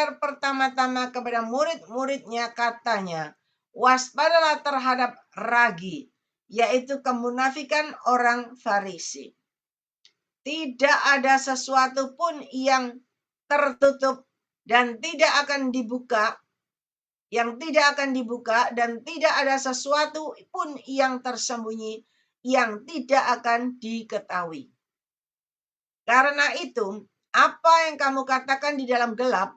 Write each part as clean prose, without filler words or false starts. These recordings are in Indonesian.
mengajar pertama-tama kepada murid-muridnya, katanya, waspadalah terhadap ragi, yaitu kemunafikan orang Farisi. Tidak ada sesuatu pun yang tertutup dan tidak akan dibuka, dan tidak ada sesuatu pun yang tersembunyi yang tidak akan diketahui. Karena itu, apa yang kamu katakan di dalam gelap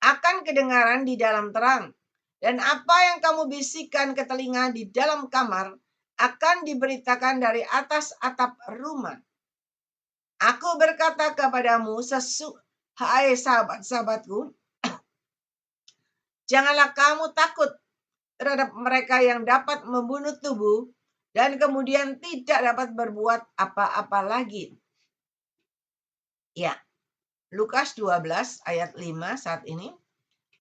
akan kedengaran di dalam terang, dan apa yang kamu bisikkan ke telinga di dalam kamar akan diberitakan dari atas atap rumah. Aku berkata kepadamu, hai sahabat-sahabatku, janganlah kamu takut terhadap mereka yang dapat membunuh tubuh dan kemudian tidak dapat berbuat apa-apa lagi. Ya, Lukas 12 ayat 5 saat ini.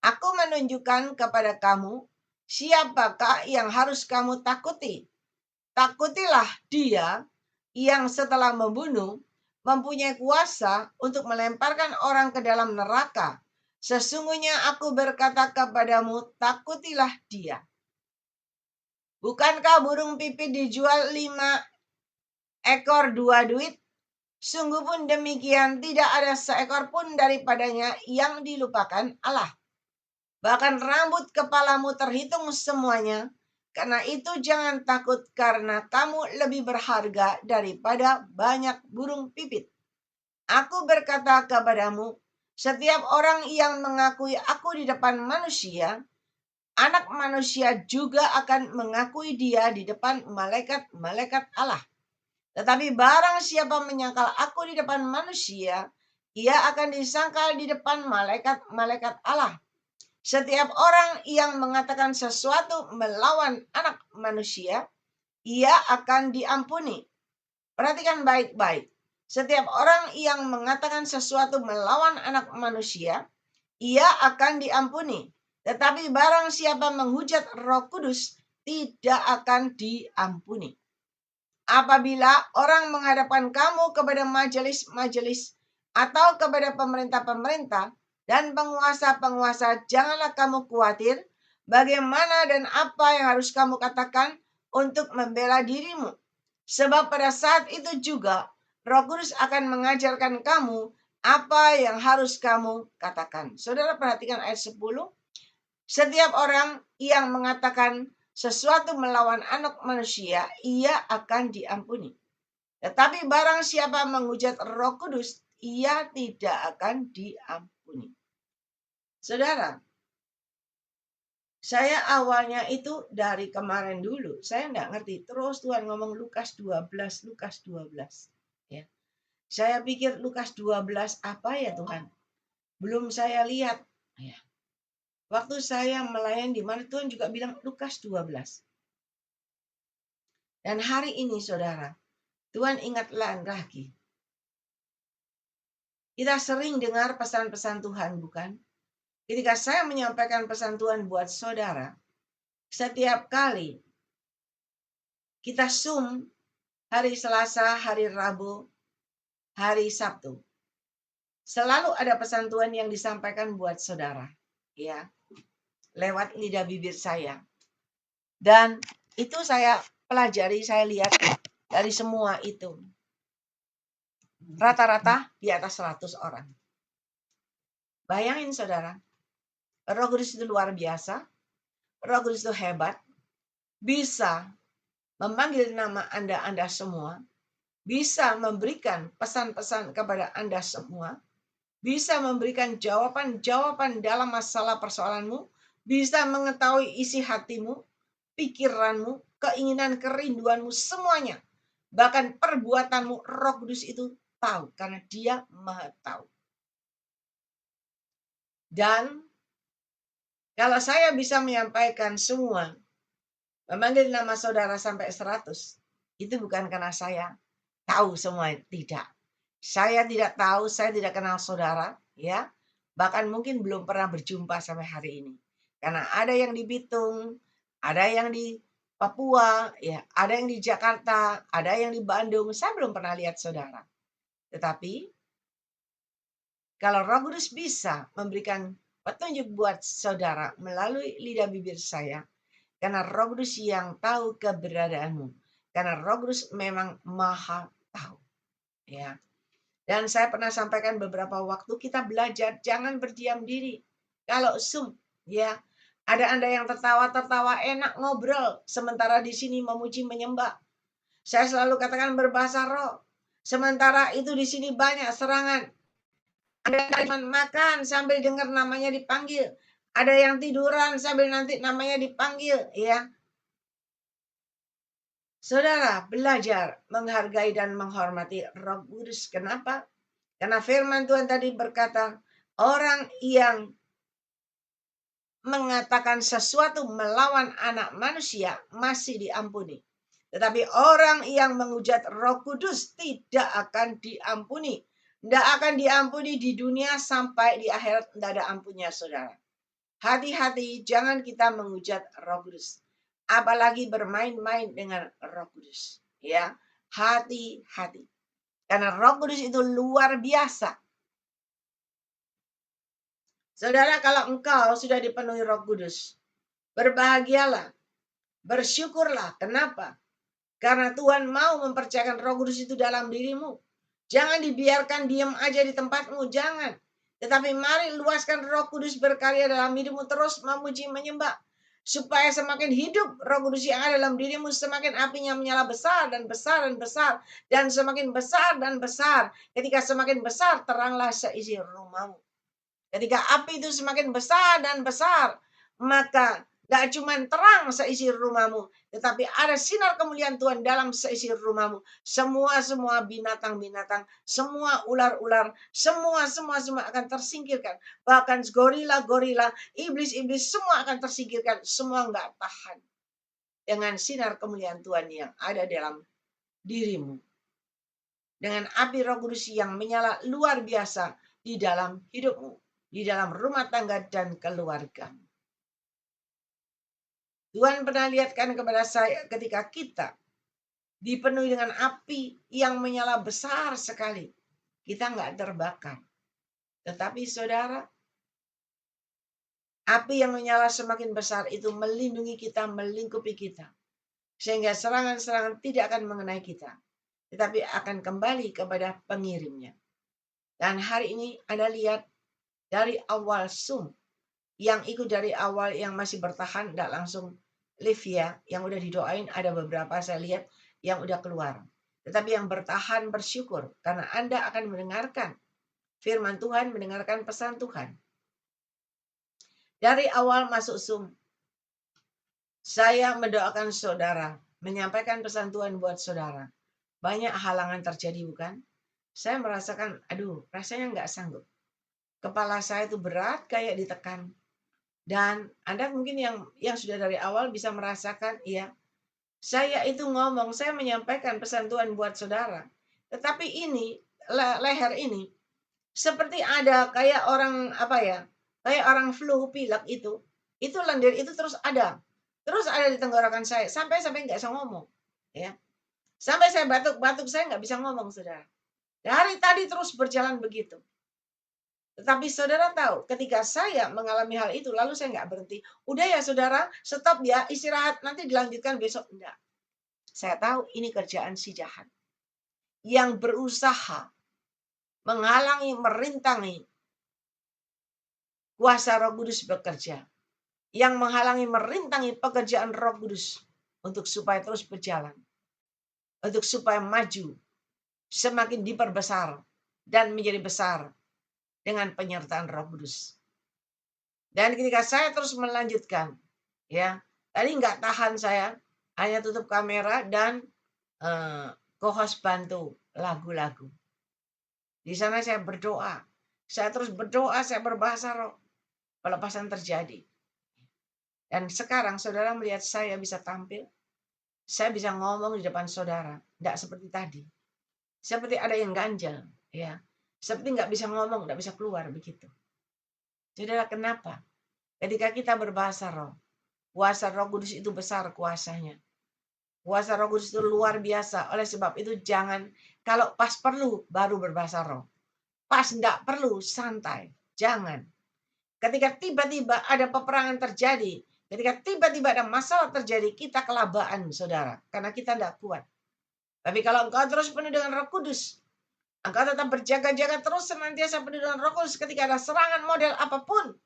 Aku menunjukkan kepada kamu siapakah yang harus kamu takuti. Takutilah dia yang setelah membunuh mempunyai kuasa untuk melemparkan orang ke dalam neraka. Sesungguhnya aku berkata kepadamu, takutilah dia. Bukankah burung pipit dijual 5 ekor 2 duit? Sungguh pun demikian, tidak ada seekor pun daripadanya yang dilupakan Allah. Bahkan rambut kepalamu terhitung semuanya. Karena itu jangan takut, karena kamu lebih berharga daripada banyak burung pipit. Aku berkata kepadamu, setiap orang yang mengakui aku di depan manusia, Anak Manusia juga akan mengakui dia di depan malaikat-malaikat Allah. Tetapi barang siapa menyangkal aku di depan manusia, ia akan disangkal di depan malaikat-malaikat Allah. Setiap orang yang mengatakan sesuatu melawan Anak Manusia, ia akan diampuni. Perhatikan baik-baik. Setiap orang yang mengatakan sesuatu melawan Anak Manusia, ia akan diampuni. Tetapi barang siapa menghujat Roh Kudus, tidak akan diampuni. Apabila orang menghadapkan kamu kepada majelis-majelis atau kepada pemerintah-pemerintah dan penguasa-penguasa, janganlah kamu khawatir bagaimana dan apa yang harus kamu katakan untuk membela dirimu. Sebab pada saat itu juga Roh Kudus akan mengajarkan kamu apa yang harus kamu katakan. Saudara perhatikan ayat 10. Setiap orang yang mengatakan sesuatu melawan Anak Manusia, ia akan diampuni. Tetapi barang siapa menghujat Roh Kudus, ia tidak akan diampuni. Saudara, saya awalnya itu dari kemarin dulu, saya enggak ngerti. Terus Tuhan ngomong Lukas 12. Ya. Saya pikir Lukas 12 apa ya Tuhan? Belum saya lihat. Ya. Waktu saya melayani di mana Tuhan juga bilang Lukas 12. Dan hari ini saudara, Tuhan ingatlah lagi. Kita sering dengar pesan-pesan Tuhan, bukan? Ketika saya menyampaikan pesan Tuhan buat saudara, setiap kali kita Zoom hari Selasa, hari Rabu, hari Sabtu, selalu ada pesan Tuhan yang disampaikan buat saudara, ya, lewat lidah bibir saya. Dan itu saya pelajari, saya lihat dari semua itu. Rata-rata di atas 100 orang. Bayangin saudara, Roh Kudus itu luar biasa. Roh Kudus itu hebat. Bisa memanggil nama Anda semua. Bisa memberikan pesan-pesan kepada Anda semua. Bisa memberikan jawaban-jawaban dalam masalah persoalanmu. Bisa mengetahui isi hatimu, pikiranmu, keinginan, kerinduanmu, semuanya. Bahkan perbuatanmu, Roh Kudus itu tahu karena Dia Maha Tahu. Dan kalau saya bisa menyampaikan semua, memanggil nama saudara sampai 100, itu bukan karena saya tahu semua, tidak. Saya tidak tahu, saya tidak kenal saudara, ya. Bahkan mungkin belum pernah berjumpa sampai hari ini. Karena ada yang di Bitung, ada yang di Papua, ya, ada yang di Jakarta, ada yang di Bandung. Saya belum pernah lihat saudara. Tetapi kalau Roh Kudus bisa memberikan petunjuk buat saudara melalui lidah bibir saya. Karena Roh Kudus yang tahu keberadaanmu. Karena Roh Kudus memang maha tahu. Ya. Dan saya pernah sampaikan beberapa waktu kita belajar jangan berdiam diri. Kalau Zoom, ya, ada Anda yang tertawa-tertawa enak ngobrol sementara di sini memuji menyembah. Saya selalu katakan berbahasa roh. Sementara itu di sini banyak serangan. Ada yang makan sambil dengar namanya dipanggil. Ada yang tiduran sambil nanti namanya dipanggil, ya. Saudara, belajar menghargai dan menghormati Roh Kudus. Kenapa? Karena firman Tuhan tadi berkata, orang yang mengatakan sesuatu melawan anak manusia masih diampuni. Tetapi orang yang menghujat Roh Kudus tidak akan diampuni. Tidak akan diampuni di dunia sampai di akhirat tidak ada ampunnya, saudara. Hati-hati, jangan kita menghujat Roh Kudus. Apalagi bermain-main dengan Roh Kudus. Ya, hati-hati. Karena Roh Kudus itu luar biasa. Saudara, kalau engkau sudah dipenuhi Roh Kudus, berbahagialah, bersyukurlah. Kenapa? Karena Tuhan mau mempercayakan Roh Kudus itu dalam dirimu. Jangan dibiarkan diam aja di tempatmu, jangan. Tetapi mari luaskan Roh Kudus berkarya dalam hidupmu, terus memuji menyembah. Supaya semakin hidup Roh Kudus yang ada dalam dirimu, semakin apinya menyala besar dan besar dan besar. Dan semakin besar dan besar. Ketika semakin besar, teranglah seisi rumahmu. Ketika api itu semakin besar dan besar, maka gak cuma terang seisi rumahmu, tetapi ada sinar kemuliaan Tuhan dalam seisi rumahmu. Semua binatang-binatang, semua ular-ular, semua akan tersingkirkan. Bahkan gorila-gorila, iblis-iblis, semua akan tersingkirkan. Semua gak tahan dengan sinar kemuliaan Tuhan yang ada dalam dirimu. Dengan api Roh Kudus yang menyala luar biasa di dalam hidupmu, di dalam rumah tangga dan keluarga. Tuhan pernah lihatkan kepada saya ketika kita dipenuhi dengan api yang menyala besar sekali. Kita nggak terbakar. Tetapi saudara, api yang menyala semakin besar itu melindungi kita, melingkupi kita. Sehingga serangan-serangan tidak akan mengenai kita. Tetapi akan kembali kepada pengirimnya. Dan hari ini Anda lihat dari awal Zoom, yang ikut dari awal yang masih bertahan, tidak langsung live ya, yang udah didoain ada beberapa saya lihat yang udah keluar. Tetapi yang bertahan bersyukur karena Anda akan mendengarkan firman Tuhan, mendengarkan pesan Tuhan. Dari awal masuk Zoom, saya mendoakan saudara, menyampaikan pesan Tuhan buat saudara. Banyak halangan terjadi bukan? Saya merasakan, rasanya nggak sanggup. Kepala saya itu berat kayak ditekan. Dan Anda mungkin yang sudah dari awal bisa merasakan, ya, saya itu ngomong, saya menyampaikan pesan Tuhan buat saudara. Tetapi ini, leher ini, seperti ada kayak orang, kayak orang flu, pilek itu lendir itu terus ada di tenggorokan saya, sampai nggak bisa ngomong. Ya. Sampai saya batuk-batuk, saya nggak bisa ngomong, saudara. Dari tadi terus berjalan begitu. Tetapi saudara tahu, ketika saya mengalami hal itu, lalu saya nggak berhenti. Udah ya saudara, stop ya, istirahat, nanti dilanjutkan besok. Enggak. Saya tahu ini kerjaan si jahat. Yang berusaha menghalangi, merintangi kuasa Roh Kudus bekerja. Yang menghalangi, merintangi pekerjaan Roh Kudus untuk supaya terus berjalan. Untuk supaya maju, semakin diperbesar dan menjadi besar dengan penyertaan Roh Kudus. Dan ketika saya terus melanjutkan, ya, tadi nggak tahan saya, hanya tutup kamera dan co-host bantu lagu-lagu. Di sana saya berdoa, saya terus berdoa, saya berbahasa roh, pelepasan terjadi. Dan sekarang saudara melihat saya bisa tampil, saya bisa ngomong di depan saudara, tidak seperti tadi, seperti ada yang ganjal, ya, seperti nggak bisa ngomong, nggak bisa keluar begitu. Saudara, kenapa? Ketika kita berbahasa roh, kuasa Roh Kudus itu besar kuasanya. Kuasa Roh Kudus itu luar biasa. Oleh sebab itu jangan, kalau pas perlu baru berbahasa roh. Pas enggak perlu santai. Jangan. Ketika tiba-tiba ada peperangan terjadi, ketika tiba-tiba ada masalah terjadi, kita kelabaan, saudara. Karena kita tidak kuat. Tapi kalau engkau terus penuh dengan Roh Kudus, engkau tetap berjaga-jaga terus senantiasa penuh dengan Roh Kudus ketika ada serangan model apapun.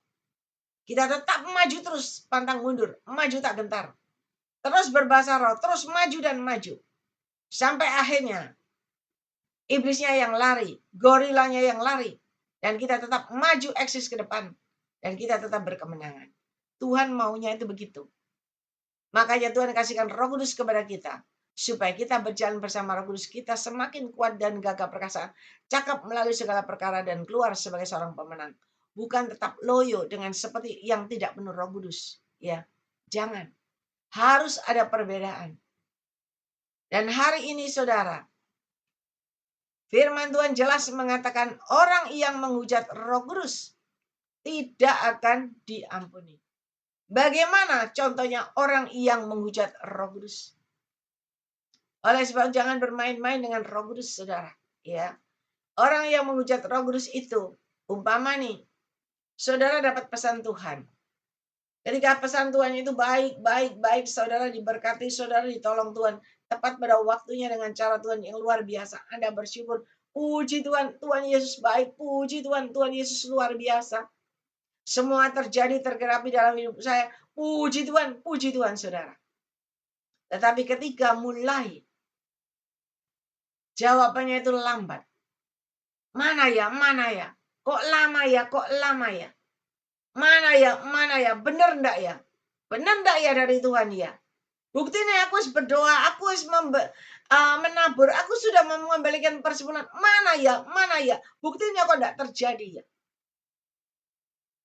Kita tetap maju terus, pantang mundur, maju tak gentar. Terus berbahasa roh, terus maju dan maju. Sampai akhirnya iblisnya yang lari, gorilanya yang lari. Dan kita tetap maju eksis ke depan. Dan kita tetap berkemenangan. Tuhan maunya itu begitu. Makanya Tuhan kasihkan Roh Kudus kepada kita. Supaya kita berjalan bersama Roh Kudus. Kita semakin kuat dan gagah perkasa. Cakap melalui segala perkara dan keluar sebagai seorang pemenang. Bukan tetap loyo dengan seperti yang tidak penuh Roh Kudus. Ya, jangan. Harus ada perbedaan. Dan hari ini saudara, firman Tuhan jelas mengatakan orang yang menghujat Roh Kudus tidak akan diampuni. Bagaimana contohnya orang yang menghujat Roh Kudus? Oleh sebab jangan bermain-main dengan Roh Kudus, saudara. Ya, orang yang menghujat Roh Kudus itu, umpama nih, saudara dapat pesan Tuhan. Ketika pesan Tuhan itu baik, saudara diberkati, saudara ditolong Tuhan. Tepat pada waktunya dengan cara Tuhan yang luar biasa. Anda bersyukur, puji Tuhan, Tuhan Yesus baik, puji Tuhan, Tuhan Yesus luar biasa. Semua terjadi tergenapi dalam hidup saya. Puji Tuhan, saudara. Tetapi ketika mulai, jawabannya itu lambat. Mana ya? Kok lama ya? Mana ya? Benar enggak ya? Benar enggak ya dari Tuhan ya? Buktinya aku harus berdoa, aku harus menabur, aku sudah mengembalikan persepuluhan. Mana ya? Buktinya kok enggak terjadi ya?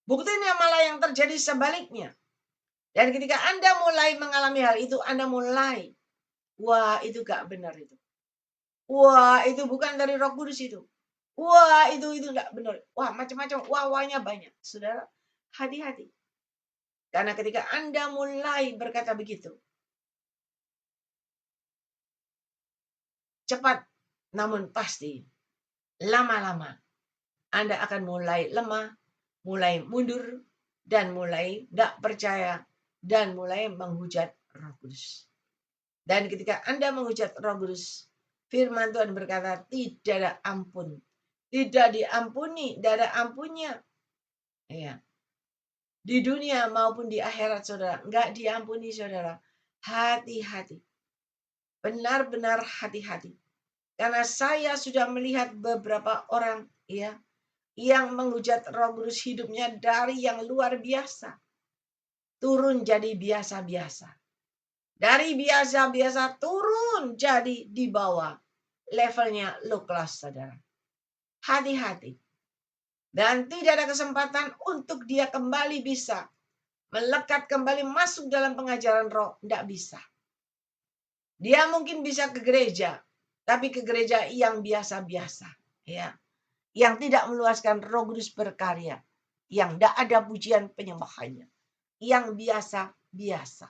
Buktinya malah yang terjadi sebaliknya. Dan ketika Anda mulai mengalami hal itu, Anda mulai, wah itu gak benar itu. Wah itu bukan dari Roh Kudus itu. Wah itu gak benar. Wah macam-macam, wah-wahnya banyak. Saudara, hati-hati. Karena ketika Anda mulai berkata begitu, cepat namun pasti, lama-lama Anda akan mulai lemah, mulai mundur, dan mulai gak percaya, dan mulai menghujat Roh Kudus. Dan ketika Anda menghujat Roh Kudus, firman Tuhan berkata, tidak ada ampun. Tidak diampuni, tidak ada ampunnya. Ya. Di dunia maupun di akhirat, saudara. Enggak diampuni, saudara. Hati-hati. Benar-benar hati-hati. Karena saya sudah melihat beberapa orang ya yang menghujat Roh Kudus hidupnya dari yang luar biasa. Turun jadi biasa-biasa. Dari biasa-biasa turun jadi di bawah. Levelnya low class, saudara. Hati-hati. Dan tidak ada kesempatan untuk dia kembali bisa melekat kembali masuk dalam pengajaran roh. Tidak bisa. Dia mungkin bisa ke gereja. Tapi ke gereja yang biasa-biasa. Ya. Yang tidak meluaskan Roh Kudus berkarya. Yang tidak ada pujian penyembahannya. Yang biasa-biasa.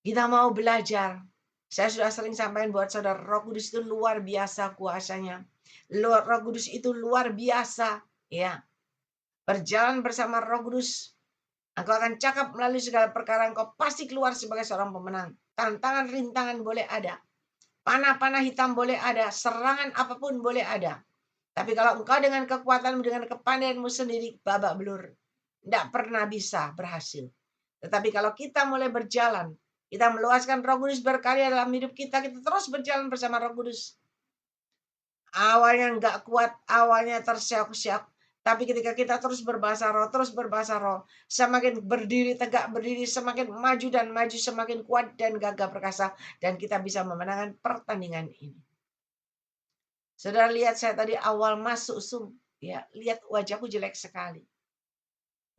Kita mau belajar. Saya sudah sering sampaikan buat saudara, Roh Kudus itu luar biasa kuasanya. Roh Kudus itu luar biasa. Ya. Berjalan bersama Roh Kudus. Engkau akan cakap melalui segala perkara. Engkau pasti keluar sebagai seorang pemenang. Tantangan, rintangan boleh ada. Panah-panah hitam boleh ada. Serangan apapun boleh ada. Tapi kalau engkau dengan kekuatanmu, dengan kepandaianmu sendiri, babak belur. Tidak pernah bisa berhasil. Tetapi kalau kita mulai berjalan, kita meluaskan Roh Kudus berkarya dalam hidup kita, kita terus berjalan bersama Roh Kudus. Awalnya enggak kuat, awalnya terseok-seok. Tapi ketika kita terus berbahasa roh, semakin berdiri tegak, semakin maju dan maju, semakin kuat dan gagah perkasa. Dan kita bisa memenangkan pertandingan ini. Saudara lihat saya tadi awal masuk Zoom, ya, lihat wajahku jelek sekali.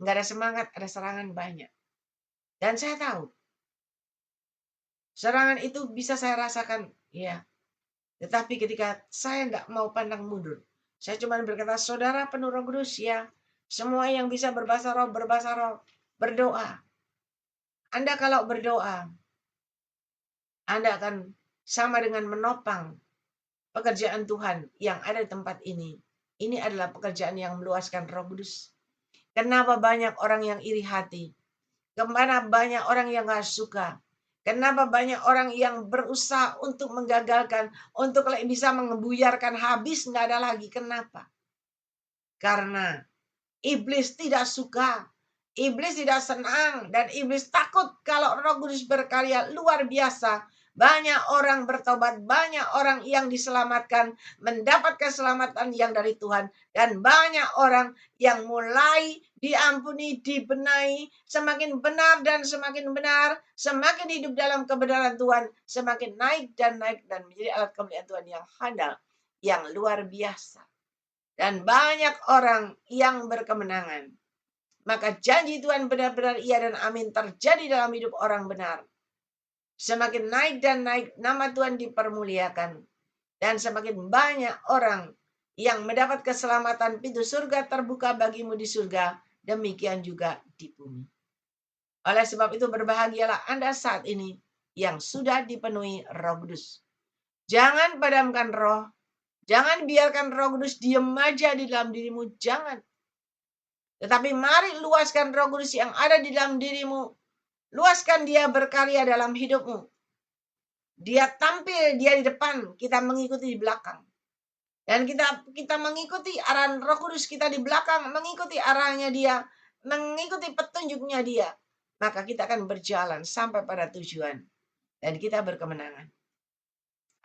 Enggak ada semangat, ada serangan banyak. Dan saya tahu, serangan itu bisa saya rasakan, ya. Tetapi ketika saya enggak mau pandang mundur, saya cuma berkata, saudara penuh Roh Kudus, ya. Semua yang bisa berbahasa roh, berdoa. Anda kalau berdoa, Anda akan sama dengan menopang pekerjaan Tuhan yang ada di tempat ini. Ini adalah pekerjaan yang meluaskan Roh Kudus. Kenapa banyak orang yang iri hati? Kemana banyak orang yang gak suka? Kenapa banyak orang yang berusaha untuk menggagalkan, untuk bisa mengebuyarkan habis, nggak ada lagi. Kenapa? Karena iblis tidak suka. Iblis tidak senang dan iblis takut kalau Roh Kudus berkarya luar biasa. Banyak orang bertobat, banyak orang yang diselamatkan, mendapat keselamatan yang dari Tuhan. Dan banyak orang yang mulai diampuni, dibenahi, semakin benar dan semakin benar, semakin hidup dalam kebenaran Tuhan, semakin naik dan menjadi alat kemuliaan Tuhan yang handal, yang luar biasa. Dan banyak orang yang berkemenangan. Maka janji Tuhan benar-benar iya dan amin terjadi dalam hidup orang benar. Semakin naik dan naik, nama Tuhan dipermuliakan. Dan semakin banyak orang yang mendapat keselamatan, pintu surga terbuka bagimu di surga. Demikian juga di bumi. Oleh sebab itu berbahagialah Anda saat ini yang sudah dipenuhi Roh Kudus. Jangan padamkan roh. Jangan biarkan Roh Kudus diam aja di dalam dirimu. Jangan. Tetapi mari luaskan Roh Kudus yang ada di dalam dirimu. Luaskan dia berkarya dalam hidupmu. Dia tampil, dia di depan, kita mengikuti di belakang. Dan kita mengikuti arahan Roh Kudus, kita di belakang mengikuti arahnya dia, mengikuti petunjuknya dia. Maka kita akan berjalan sampai pada tujuan. Dan kita berkemenangan.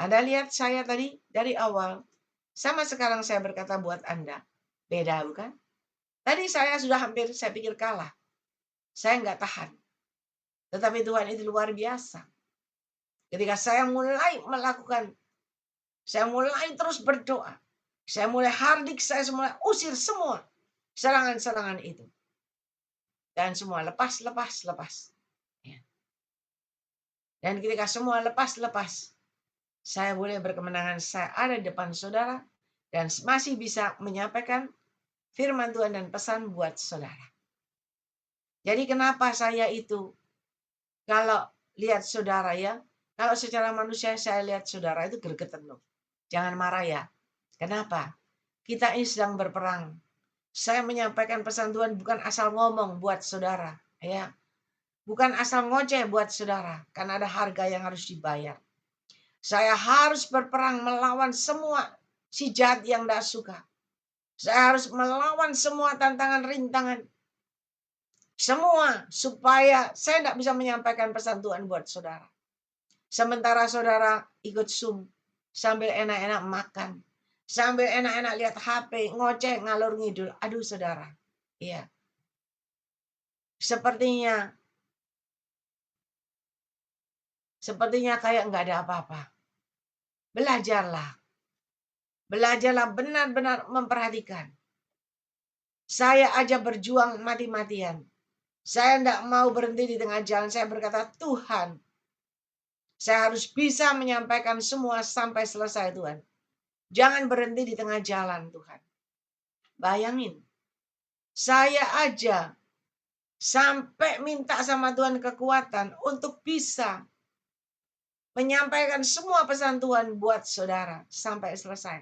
Anda lihat saya tadi dari awal, sama sekarang saya berkata buat Anda. Beda bukan? Tadi saya sudah hampir, saya pikir kalah. Saya nggak tahan. Tetapi Tuhan itu luar biasa. Ketika saya mulai melakukan, saya mulai terus berdoa. Saya mulai hardik, saya mulai usir semua serangan-serangan itu. Dan semua lepas. Ya. Dan ketika semua lepas, saya boleh berkemenangan. Saya ada di depan saudara dan masih bisa menyampaikan firman Tuhan dan pesan buat saudara. Jadi kenapa saya itu, kalau lihat saudara ya, kalau secara manusia saya lihat saudara itu gregetan loh. Jangan marah ya. Kenapa? Kita ini sedang berperang. Saya menyampaikan pesan Tuhan bukan asal ngomong buat saudara. Ya. Bukan asal ngoceh buat saudara. Karena ada harga yang harus dibayar. Saya harus berperang melawan semua si jahat yang tidak suka. Saya harus melawan semua tantangan rintangan. Semua supaya saya tidak bisa menyampaikan pesan Tuhan buat saudara. Sementara saudara ikut Zoom sambil enak-enak makan, sambil enak-enak lihat HP, ngoceh ngalur ngidul. Aduh saudara, iya. Sepertinya kayak nggak ada apa-apa. Belajarlah benar-benar memperhatikan. Saya aja berjuang mati-matian. Saya tidak mau berhenti di tengah jalan. Saya berkata, Tuhan, saya harus bisa menyampaikan semua sampai selesai Tuhan. Jangan berhenti di tengah jalan Tuhan. Bayangin, saya aja sampai minta sama Tuhan kekuatan untuk bisa menyampaikan semua pesan Tuhan buat saudara sampai selesai.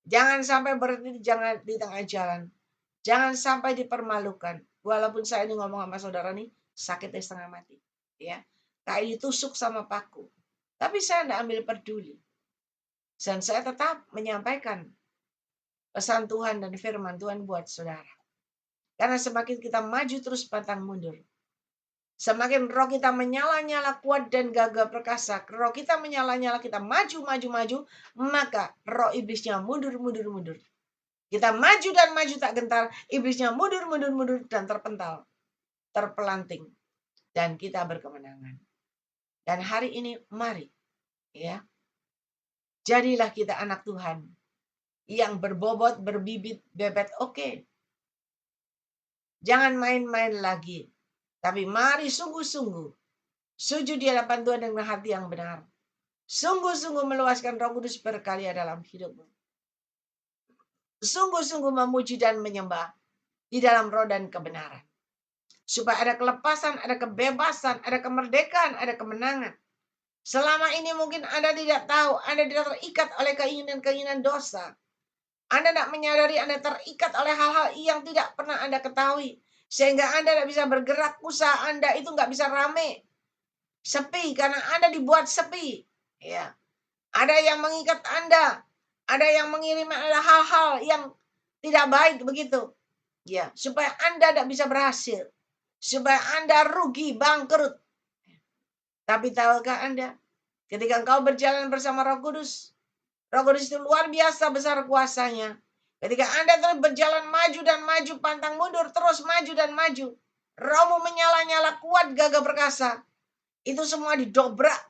Jangan sampai berhenti di tengah jalan. Jangan sampai dipermalukan. Walaupun saya ini ngomong sama saudara nih, sakitnya setengah mati. Ya, kayak ditusuk sama paku. Tapi saya tidak ambil peduli. Dan saya tetap menyampaikan pesan Tuhan dan firman Tuhan buat saudara. Karena semakin kita maju terus pantang mundur. Semakin roh kita menyala-nyala kuat dan gagah perkasa. Roh kita menyala-nyala, kita maju. Maka roh iblisnya mundur. Kita maju dan maju tak gentar. Iblisnya mundur dan terpental. Terpelanting. Dan kita berkemenangan. Dan hari ini mari. Ya. Jadilah kita anak Tuhan. Yang berbobot, berbibit, bebet. Oke. Jangan main-main lagi. Tapi mari sungguh-sungguh. Sujud di hadapan Tuhan dengan hati yang benar. Sungguh-sungguh meluaskan Roh Kudus berkarya dalam hidupmu. Sungguh-sungguh memuji dan menyembah di dalam roh dan kebenaran. Supaya ada kelepasan, ada kebebasan, ada kemerdekaan, ada kemenangan. Selama ini mungkin Anda tidak tahu, Anda tidak terikat oleh keinginan-keinginan dosa. Anda tidak menyadari Anda terikat oleh hal-hal yang tidak pernah Anda ketahui. Sehingga Anda tidak bisa bergerak, usaha Anda itu nggak bisa rame. Sepi, karena Anda dibuat sepi. Ya. Ada yang mengikat Anda. Ada yang mengirim Anda hal-hal yang tidak baik begitu. Ya, supaya Anda tidak bisa berhasil. Supaya Anda rugi, bangkrut. Tapi tahukah Anda, ketika engkau berjalan bersama Roh Kudus itu luar biasa besar kuasanya. Ketika Anda terus berjalan maju dan maju, pantang mundur, terus maju dan maju. Rohmu menyala-nyala kuat, gagah perkasa. Itu semua didobrak.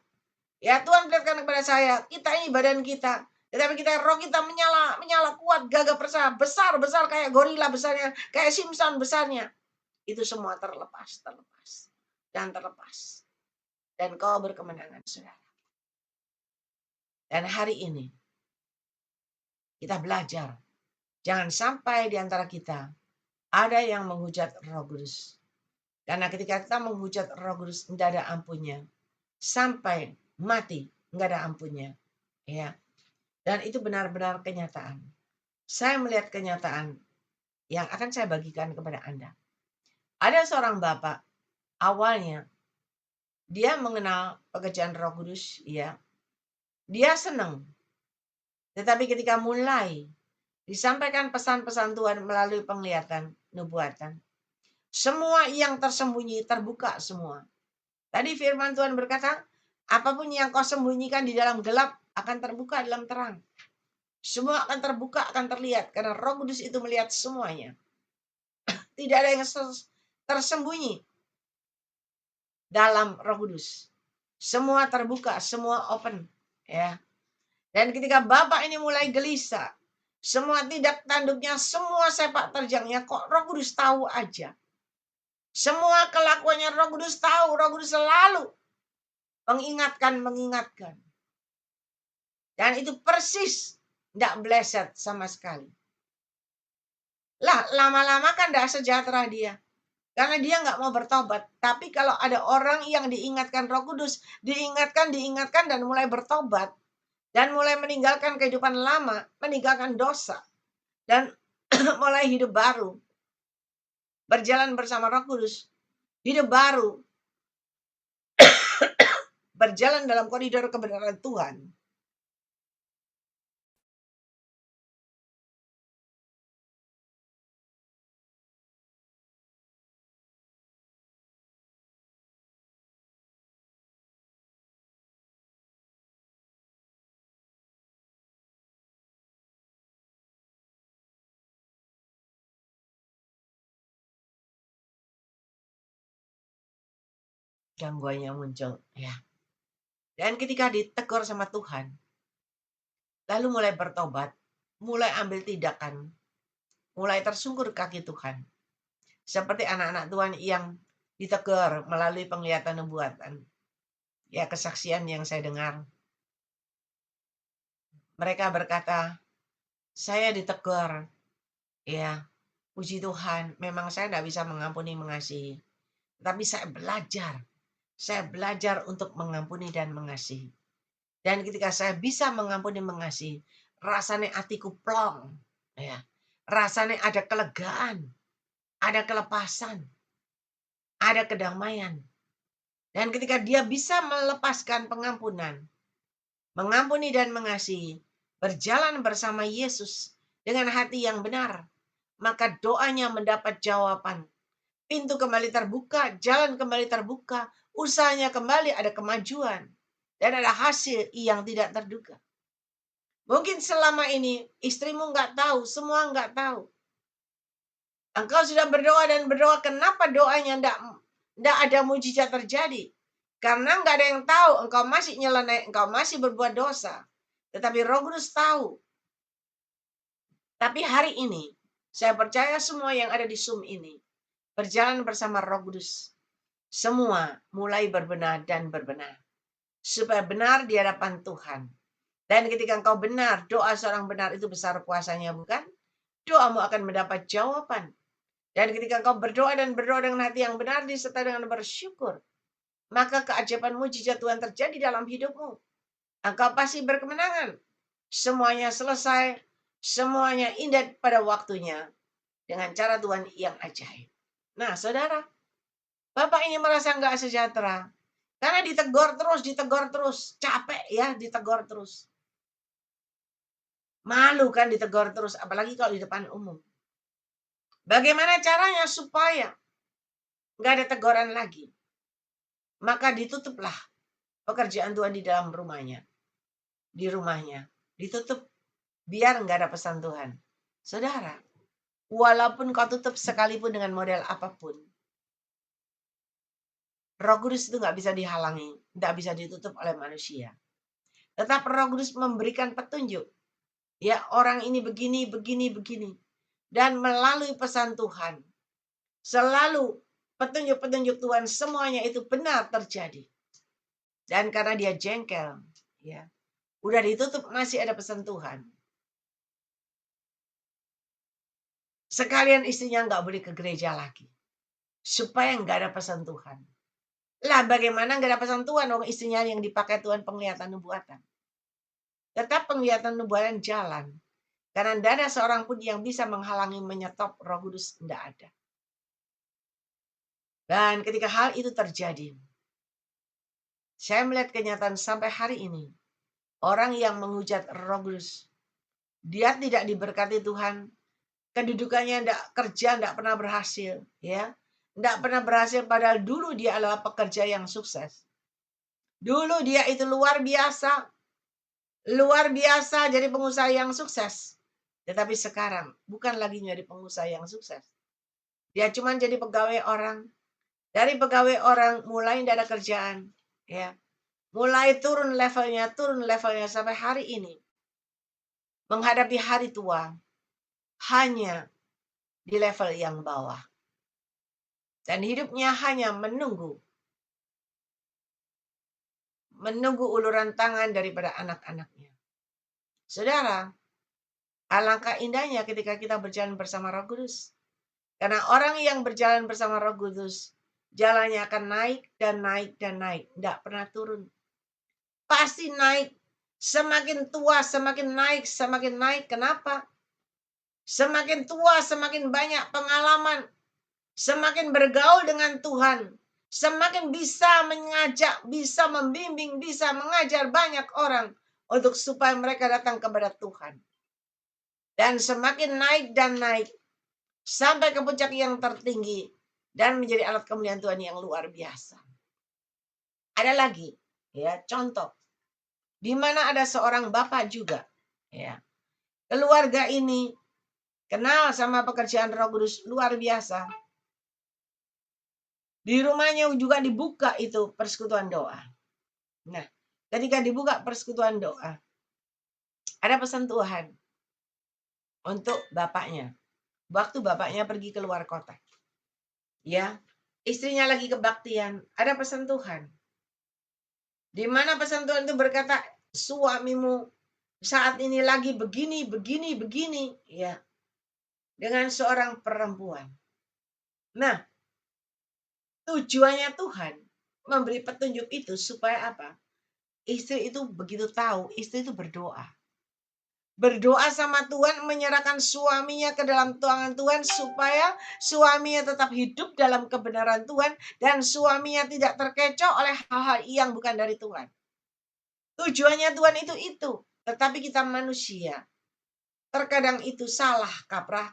Ya, Tuhan perlihatkan kepada saya, kita ini badan kita. Tetapi roh kita menyala kuat, gagah perkasa, besar kayak gorila besarnya, kayak Simpson besarnya. Itu semua terlepas. Dan terlepas. Dan kau berkemenangan, saudara. Dan hari ini, kita belajar. Jangan sampai di antara kita ada yang menghujat Roh Kudus. Karena ketika kita menghujat Roh Kudus, tidak ada ampunnya. Sampai mati, nggak ada ampunnya. Ya. Dan itu benar-benar kenyataan. Saya melihat kenyataan yang akan saya bagikan kepada Anda. Ada seorang bapak, awalnya dia mengenal pekerjaan Roh Kudus, ya. Dia senang. Tetapi ketika mulai disampaikan pesan-pesan Tuhan melalui penglihatan, nubuatan, semua yang tersembunyi terbuka semua. Tadi firman Tuhan berkata, apapun yang kau sembunyikan di dalam gelap akan terbuka dalam terang. Semua akan terbuka, akan terlihat. Karena Roh Kudus itu melihat semuanya. Tidak ada yang tersembunyi dalam Roh Kudus. Semua terbuka, semua open. Ya. Dan ketika Bapak ini mulai gelisah, semua tindak tanduknya, semua sepak terjangnya, kok Roh Kudus tahu aja. Semua kelakuannya Roh Kudus tahu. Roh Kudus selalu mengingatkan. Dan itu persis tidak meleset sama sekali. Lah, lama-lama kan tidak sejahtera dia. Karena dia nggak mau bertobat. Tapi kalau ada orang yang diingatkan Roh Kudus, diingatkan dan mulai bertobat. Dan mulai meninggalkan kehidupan lama, meninggalkan dosa. Dan mulai hidup baru. Berjalan bersama Roh Kudus. Hidup baru. Berjalan dalam koridor kebenaran Tuhan. Gangguannya muncul. Ya. Dan ketika ditegur sama Tuhan, lalu mulai bertobat, mulai ambil tindakan, mulai tersungkur kaki Tuhan. Seperti anak-anak Tuhan yang ditegur melalui penglihatan nubuatan. Ya, kesaksian yang saya dengar. Mereka berkata, saya ditegur. Ya, puji Tuhan, memang saya tidak bisa mengampuni, mengasihi. Tapi saya belajar. Saya belajar untuk mengampuni dan mengasihi. Dan ketika saya bisa mengampuni, mengasihi, rasanya hatiku plong. Ya. Rasanya ada kelegaan, ada kelepasan, ada kedamaian. Dan ketika dia bisa melepaskan pengampunan, mengampuni dan mengasihi, berjalan bersama Yesus dengan hati yang benar, maka doanya mendapat jawaban. Pintu kembali terbuka, jalan kembali terbuka, usahanya kembali ada kemajuan, dan ada hasil yang tidak terduga. Mungkin selama ini istrimu nggak tahu, semua nggak tahu. Engkau sudah berdoa dan berdoa, kenapa doanya nggak ada mujizat terjadi? Karena nggak ada yang tahu, engkau masih nyeleneh, engkau masih berbuat dosa. Tetapi Roh Kudus tahu. Tapi hari ini, saya percaya semua yang ada di Zoom ini, berjalan bersama Roh Kudus. Semua mulai berbenah dan berbenah. Supaya benar di hadapan Tuhan. Dan ketika engkau benar, doa seorang benar itu besar kuasanya, bukan? Doamu akan mendapat jawaban. Dan ketika engkau berdoa dan berdoa dengan hati yang benar disertai dengan bersyukur, maka keajaiban mujizat Tuhan terjadi dalam hidupmu. Engkau pasti berkemenangan. Semuanya selesai. Semuanya indah pada waktunya dengan cara Tuhan yang ajaib. Nah, saudara, Bapak ini merasa nggak sejahtera karena ditegur terus, capek ya ditegur terus. Malu kan ditegur terus, apalagi kalau di depan umum. Bagaimana caranya supaya nggak ada teguran lagi? Maka ditutuplah pekerjaan Tuhan di dalam rumahnya. Di rumahnya. Ditutup biar nggak ada pesan Tuhan. Saudara, walaupun kau tutup sekalipun dengan model apapun, Roh Kudus itu nggak bisa dihalangi, nggak bisa ditutup oleh manusia. Tetap Roh Kudus memberikan petunjuk. Ya, orang ini begini, begini, begini. Dan melalui pesan Tuhan, selalu petunjuk-petunjuk Tuhan semuanya itu benar terjadi. Dan karena dia jengkel, ya, udah ditutup masih ada pesan Tuhan. Sekalian istrinya nggak boleh ke gereja lagi, supaya nggak ada pesan Tuhan. Lah bagaimana nggak ada pesan Tuhan? Orang istrinya yang dipakai Tuhan penglihatan nubuatan. Tetap penglihatan nubuatan jalan. Karena tidak ada seorang pun yang bisa menghalangi menyetop Roh Kudus. Tidak ada. Dan ketika hal itu terjadi, saya melihat kenyataan sampai hari ini. Orang yang menghujat Roh Kudus, dia tidak diberkati Tuhan. Kedudukannya tidak kerja, tidak pernah berhasil. Ya, tidak pernah berhasil padahal dulu dia adalah pekerja yang sukses. Dulu dia itu luar biasa. Luar biasa jadi pengusaha yang sukses. Tetapi sekarang bukan lagi jadi pengusaha yang sukses. Dia cuma jadi pegawai orang. Dari pegawai orang mulai tidak ada kerjaan. Ya. Mulai turun levelnya sampai hari ini. Menghadapi hari tua. Hanya di level yang bawah. Dan hidupnya hanya menunggu uluran tangan daripada anak-anaknya. Saudara, alangkah indahnya ketika kita berjalan bersama Roh Kudus. Karena orang yang berjalan bersama Roh Kudus, jalannya akan naik dan naik dan naik. Tidak pernah turun. Pasti naik. Semakin tua, semakin naik, semakin naik. Kenapa? Semakin tua, semakin banyak pengalaman. Semakin bergaul dengan Tuhan. Semakin bisa mengajak, bisa membimbing, bisa mengajar banyak orang. Untuk supaya mereka datang kepada Tuhan. Dan semakin naik dan naik. Sampai ke puncak yang tertinggi. Dan menjadi alat kemuliaan Tuhan yang luar biasa. Ada lagi. Ya, contoh. Di mana ada seorang bapak juga. Ya. Keluarga ini kenal sama pekerjaan Roh Kudus luar biasa. Di rumahnya juga dibuka itu persekutuan doa. Nah, ketika dibuka persekutuan doa, ada pesan Tuhan untuk bapaknya. Waktu bapaknya pergi keluar kota. Ya, istrinya lagi kebaktian, ada pesan Tuhan. Di mana pesan Tuhan itu berkata, suamimu saat ini lagi begini, ya, dengan seorang perempuan. Nah, tujuannya Tuhan memberi petunjuk itu supaya apa? Istri itu begitu tahu, istri itu berdoa. Berdoa sama Tuhan, menyerahkan suaminya ke dalam tangan Tuhan supaya suaminya tetap hidup dalam kebenaran Tuhan dan suaminya tidak terkecoh oleh hal-hal yang bukan dari Tuhan. Tujuannya Tuhan itu. Tetapi kita manusia, terkadang itu salah kaprah.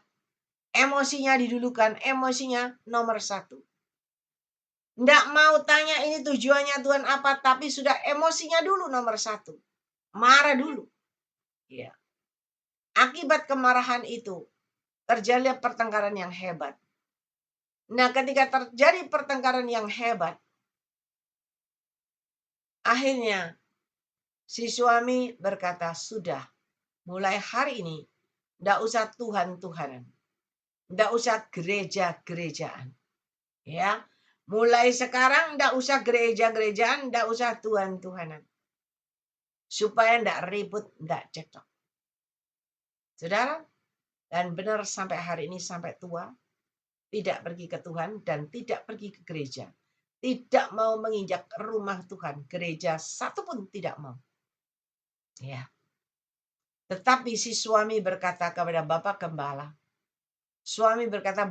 Emosinya didulukan, emosinya nomor satu. Nggak mau tanya ini tujuannya Tuhan apa, tapi sudah emosinya dulu nomor satu. Marah dulu. Ya. Akibat kemarahan itu, terjadi pertengkaran yang hebat. Nah, ketika terjadi pertengkaran yang hebat, akhirnya si suami berkata, sudah, mulai hari ini, nggak usah Tuhan-Tuhanan. Nggak usah gereja-gerejaan. Ya, mulai sekarang nggak usah gereja-gerejaan, nggak usah Tuhan-Tuhanan. Supaya nggak ribut, nggak cekcok. Saudara, dan benar sampai hari ini, sampai tua, tidak pergi ke Tuhan dan tidak pergi ke gereja. Tidak mau menginjak rumah Tuhan. Gereja satu pun tidak mau. Ya. Tetapi si suami berkata kepada Bapak Gembala,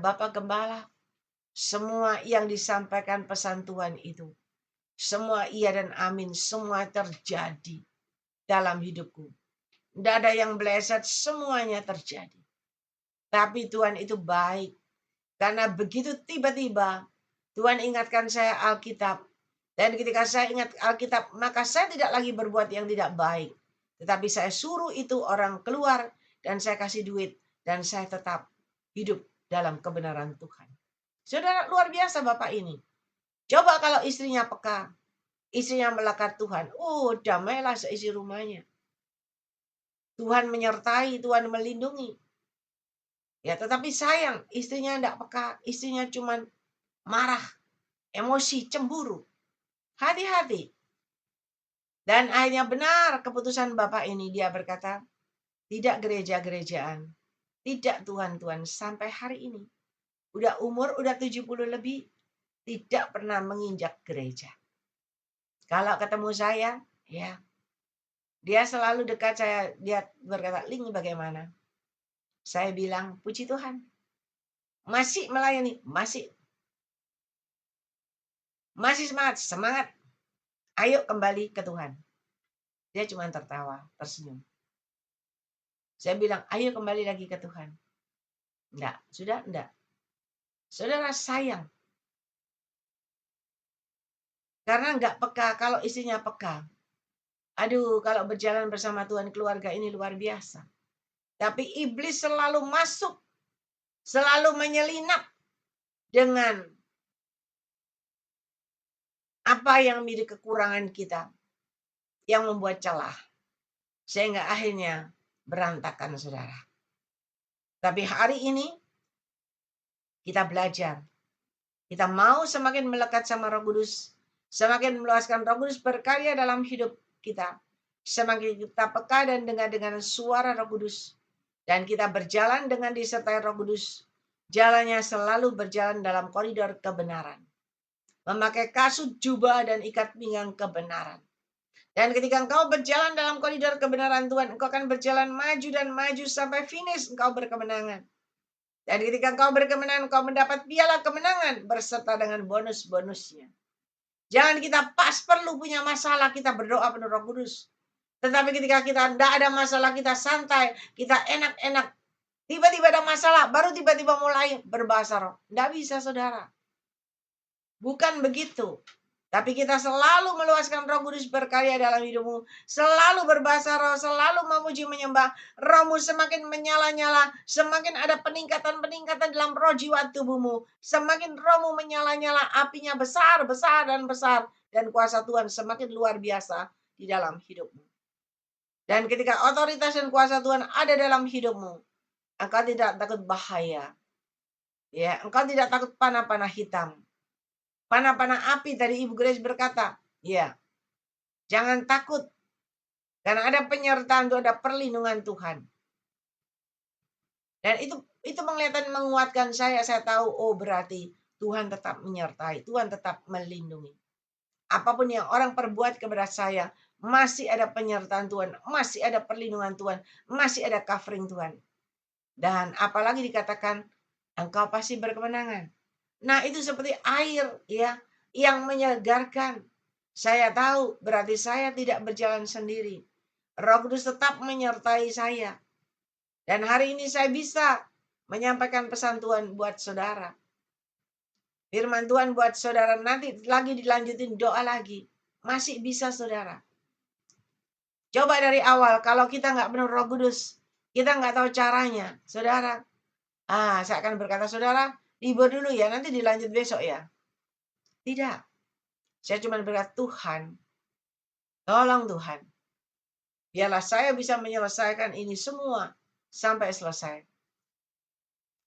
Bapak Gembala, semua yang disampaikan pesan Tuhan itu, semua iya dan amin, semua terjadi dalam hidupku. Tidak ada yang meleset, semuanya terjadi. Tapi Tuhan itu baik. Karena begitu tiba-tiba Tuhan ingatkan saya Alkitab. Dan ketika saya ingat Alkitab, maka saya tidak lagi berbuat yang tidak baik. Tetapi saya suruh itu orang keluar dan saya kasih duit. Dan saya tetap hidup dalam kebenaran Tuhan. Saudara, luar biasa Bapak ini. Coba kalau istrinya peka. Istrinya melekat Tuhan. Oh, damailah seisi rumahnya. Tuhan menyertai, Tuhan melindungi. Ya, tetapi sayang, istrinya tidak peka. Istrinya cuma marah, emosi, cemburu. Hati-hati. Dan akhirnya benar keputusan Bapak ini. Dia berkata, tidak gereja-gerejaan. Tidak Tuhan-Tuhan sampai hari ini. Udah umur, udah 70 lebih. Tidak pernah menginjak gereja. Kalau ketemu saya, ya, dia selalu dekat saya. Dia berkata, Ling bagaimana? Saya bilang, puji Tuhan. Masih melayani, masih semangat, semangat. Ayo kembali ke Tuhan. Dia cuma tertawa, tersenyum. Saya bilang, ayo kembali lagi ke Tuhan. Enggak, sudah enggak. Saudara sayang. Karena enggak peka, kalau istrinya peka. Aduh, kalau berjalan bersama Tuhan, keluarga ini luar biasa. Tapi iblis selalu masuk, selalu menyelinap dengan apa yang menjadi kekurangan kita, yang membuat celah. Sehingga akhirnya berantakan, saudara. Tapi hari ini, kita belajar. Kita mau semakin melekat sama Roh Kudus, semakin meluaskan Roh Kudus berkarya dalam hidup kita. Semakin kita peka dan dengar dengan suara Roh Kudus. Dan kita berjalan dengan disertai Roh Kudus. Jalannya selalu berjalan dalam koridor kebenaran. Memakai kasut, jubah, dan ikat pinggang kebenaran. Dan ketika engkau berjalan dalam koridor kebenaran Tuhan, engkau akan berjalan maju dan maju sampai finish engkau berkemenangan. Dan ketika engkau berkemenangan, engkau mendapat piala kemenangan berserta dengan bonus-bonusnya. Jangan kita pas perlu punya masalah, kita berdoa penuh Roh Kudus. Tetapi ketika kita tidak ada masalah, kita santai, kita enak-enak. Tiba-tiba ada masalah, baru tiba-tiba mulai berbahasa roh. Tidak bisa, saudara. Bukan begitu. Tapi kita selalu meluaskan Roh Kudus berkarya dalam hidupmu. Selalu berbahasa roh, selalu memuji menyembah. Rohmu semakin menyala-nyala. Semakin ada peningkatan-peningkatan dalam roh jiwa tubuhmu. Semakin rohmu menyala-nyala, apinya besar, besar, dan besar. Dan kuasa Tuhan semakin luar biasa di dalam hidupmu. Dan ketika otoritas dan kuasa Tuhan ada dalam hidupmu, engkau tidak takut bahaya. Ya, engkau tidak takut panah-panah hitam. Panah-panah api, tadi Ibu Grace berkata, ya, jangan takut. Karena ada penyertaan Tuhan, ada perlindungan Tuhan. Dan itu mengelihatan menguatkan saya. Saya tahu, oh berarti Tuhan tetap menyertai. Tuhan tetap melindungi. Apapun yang orang perbuat kepada saya, masih ada penyertaan Tuhan. Masih ada perlindungan Tuhan. Masih ada covering Tuhan. Dan apalagi dikatakan, engkau pasti berkemenangan. Nah, itu seperti air ya yang menyegarkan. Saya tahu berarti saya tidak berjalan sendiri. Roh Kudus tetap menyertai saya. Dan hari ini saya bisa menyampaikan pesan Tuhan buat saudara. Firman Tuhan buat saudara, nanti lagi dilanjutin doa lagi. Masih bisa, saudara. Coba dari awal, kalau kita nggak benar Roh Kudus, kita nggak tahu caranya, saudara. Saya akan berkata, saudara, libur dulu ya, nanti dilanjut besok ya. Tidak. Saya cuma berkata, Tuhan, tolong Tuhan. Biarlah saya bisa menyelesaikan ini semua sampai selesai.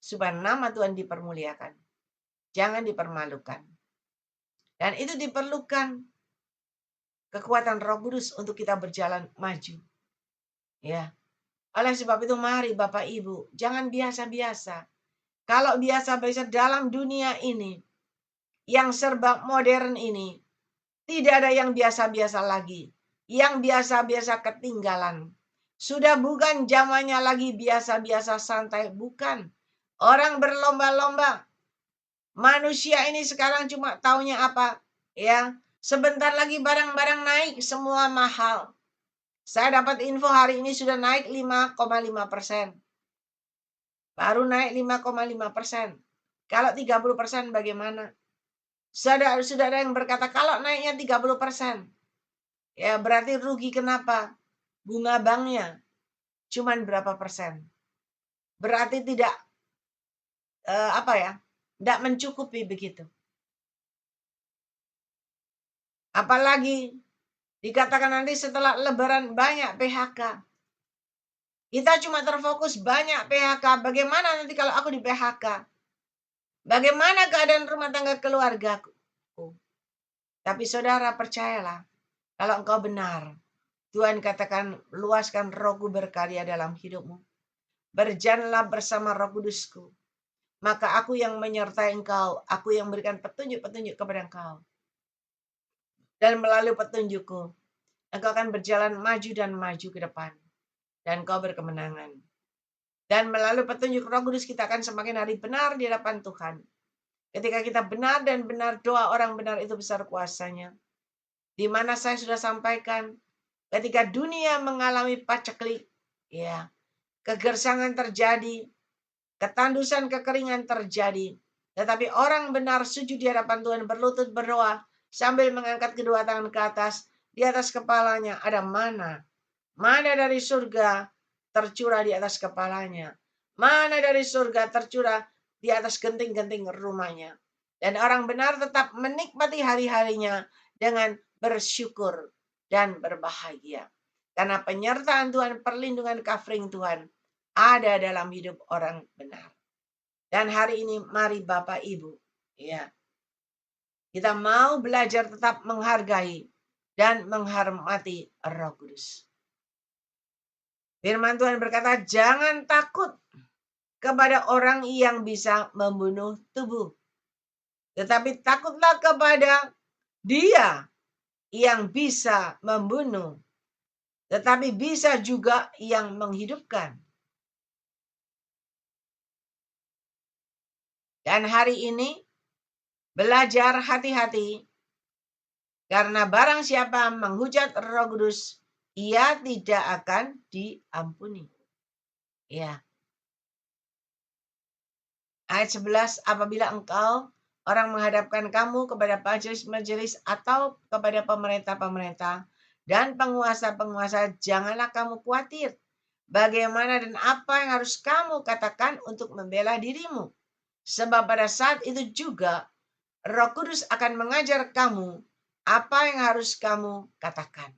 Supaya nama Tuhan dipermuliakan. Jangan dipermalukan. Dan itu diperlukan kekuatan Roh Kudus untuk kita berjalan maju. Ya. Oleh sebab itu mari Bapak Ibu, jangan biasa-biasa. Kalau biasa-biasa dalam dunia ini, yang serba modern ini, tidak ada yang biasa-biasa lagi. Yang biasa-biasa ketinggalan. Sudah bukan zamannya lagi biasa-biasa santai, bukan. Orang berlomba-lomba. Manusia ini sekarang cuma taunya apa? Ya, sebentar lagi barang-barang naik, semua mahal. Saya dapat info hari ini sudah naik 5,5%. Baru naik 5,5%. Kalau 30% bagaimana? Sudah ada yang berkata kalau naiknya 30%. Ya berarti rugi kenapa? Bunga banknya cuman berapa persen? Berarti tidak tidak mencukupi begitu. Apalagi dikatakan nanti setelah Lebaran banyak PHK. Kita cuma terfokus banyak PHK. Bagaimana nanti kalau aku di PHK? Bagaimana keadaan rumah tangga keluargaku? Tapi saudara percayalah, kalau engkau benar, Tuhan katakan luaskan Rohku berkarya dalam hidupmu. Berjalanlah bersama Roh Kudusku. Maka aku yang menyertai engkau, aku yang memberikan petunjuk-petunjuk kepada engkau. Dan melalui petunjukku, engkau akan berjalan maju dan maju ke depan. Dan engkau berkemenangan. Dan melalui petunjuk Roh Kudus kita akan semakin hari benar di hadapan Tuhan. Ketika kita benar dan benar, doa orang benar itu besar kuasanya. Di mana saya sudah sampaikan, ketika dunia mengalami paceklik, ya, kegersangan terjadi, ketandusan, kekeringan terjadi. Tetapi orang benar sujud di hadapan Tuhan, berlutut berdoa, sambil mengangkat kedua tangan ke atas. Di atas kepalanya ada mana. Mana dari surga tercurah di atas kepalanya. Mana dari surga tercurah di atas genting-genting rumahnya. Dan orang benar tetap menikmati hari-harinya dengan bersyukur dan berbahagia. Karena penyertaan Tuhan, perlindungan covering Tuhan ada dalam hidup orang benar. Dan hari ini mari Bapak Ibu, ya, kita mau belajar tetap menghargai dan menghormati Roh Kudus. Firman Tuhan berkata, jangan takut kepada orang yang bisa membunuh tubuh. Tetapi takutlah kepada Dia yang bisa membunuh, tetapi bisa juga yang menghidupkan. Dan hari ini belajar hati-hati, karena barang siapa menghujat Roh Kudus, ia tidak akan diampuni. Ya. Ayat 11, apabila engkau orang menghadapkan kamu kepada majelis-majelis atau kepada pemerintah-pemerintah dan penguasa-penguasa, janganlah kamu khawatir bagaimana dan apa yang harus kamu katakan untuk membela dirimu. Sebab pada saat itu juga Roh Kudus akan mengajar kamu apa yang harus kamu katakan.